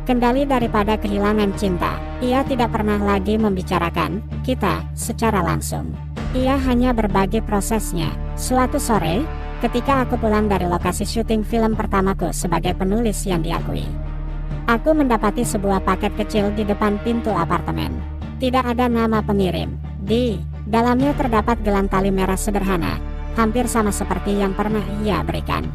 kendali daripada kehilangan cinta. Ia tidak pernah lagi membicarakan kita secara langsung. Ia hanya berbagi prosesnya. Suatu sore, ketika aku pulang dari lokasi syuting film pertamaku sebagai penulis yang diakui, aku mendapati sebuah paket kecil di depan pintu apartemen. Tidak ada nama pengirim. Di dalamnya terdapat gelang tali merah sederhana, hampir sama seperti yang pernah ia berikan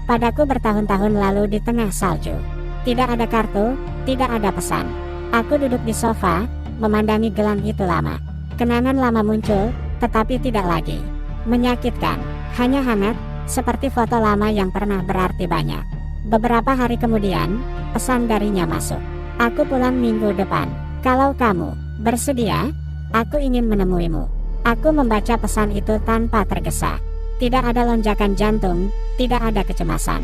padaku bertahun-tahun lalu di tengah salju. Tidak ada kartu, tidak ada pesan. Aku duduk di sofa, memandangi gelang itu lama. Kenangan lama muncul, tetapi tidak lagi menyakitkan, hanya hangat, seperti foto lama yang pernah berarti banyak. Beberapa hari kemudian, pesan darinya masuk. Aku pulang minggu depan. Kalau kamu bersedia, aku ingin menemuimu. Aku membaca pesan itu tanpa tergesa. Tidak ada lonjakan jantung, tidak ada kecemasan.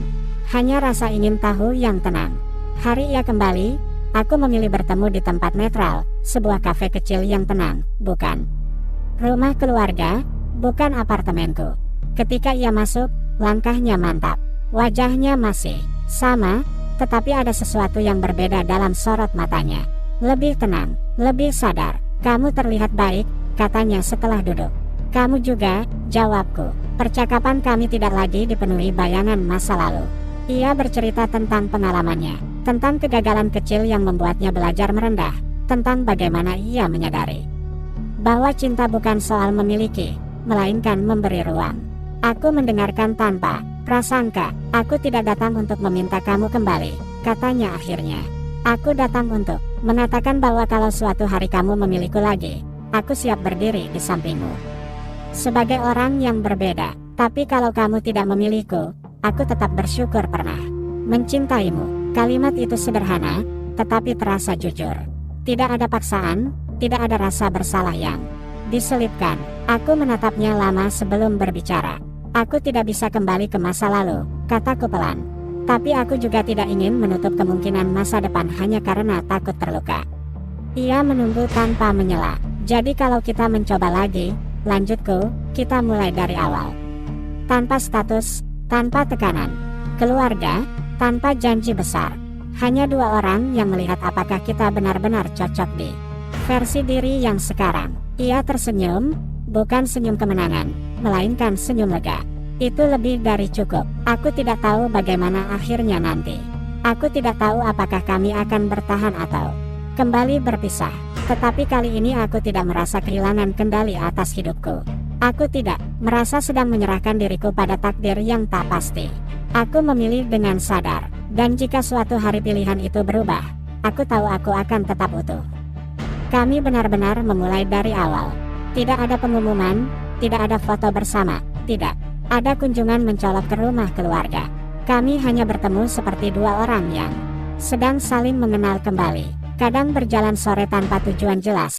Hanya rasa ingin tahu yang tenang. Hari ia kembali, aku memilih bertemu di tempat netral, sebuah kafe kecil yang tenang, bukan rumah keluarga, bukan apartemenku. Ketika ia masuk, langkahnya mantap. Wajahnya masih sama, tetapi ada sesuatu yang berbeda dalam sorot matanya. Lebih tenang, lebih sadar. Kamu terlihat baik, katanya setelah duduk. Kamu juga, jawabku. Percakapan kami tidak lagi dipenuhi bayangan masa lalu. Ia bercerita tentang pengalamannya, tentang kegagalan kecil yang membuatnya belajar merendah, tentang bagaimana ia menyadari bahwa cinta bukan soal memiliki, melainkan memberi ruang. Aku mendengarkan tanpa prasangka. Aku tidak datang untuk meminta kamu kembali, katanya akhirnya. Aku datang untuk mengatakan bahwa kalau suatu hari kamu memilihku lagi, aku siap berdiri di sampingmu sebagai orang yang berbeda. Tapi kalau kamu tidak memilihku, aku tetap bersyukur pernah mencintaimu. Kalimat itu sederhana, tetapi terasa jujur. Tidak ada paksaan, tidak ada rasa bersalah yang diselipkan. Aku menatapnya lama sebelum berbicara. Aku tidak bisa kembali ke masa lalu, kataku pelan. Tapi aku juga tidak ingin menutup kemungkinan masa depan hanya karena takut terluka. Ia menunggu tanpa menyela. Jadi kalau kita mencoba lagi, lanjutku, kita mulai dari awal. Tanpa status, tanpa tekanan. Keluarga, tanpa janji besar. Hanya dua orang yang melihat apakah kita benar-benar cocok di versi diri yang sekarang. Ia tersenyum, bukan senyum kemenangan, melainkan senyum lega. Itu lebih dari cukup. Aku tidak tahu bagaimana akhirnya nanti. Aku tidak tahu apakah kami akan bertahan atau kembali berpisah. Tetapi kali ini aku tidak merasa kehilangan kendali atas hidupku. Aku tidak merasa sedang menyerahkan diriku pada takdir yang tak pasti. Aku memilih dengan sadar. Dan jika suatu hari pilihan itu berubah, aku tahu aku akan tetap utuh. Kami benar-benar memulai dari awal. Tidak ada pengumuman, tidak ada foto bersama, tidak ada kunjungan mencolok ke rumah keluarga. Kami hanya bertemu seperti dua orang yang sedang saling mengenal kembali. Kadang berjalan sore tanpa tujuan jelas,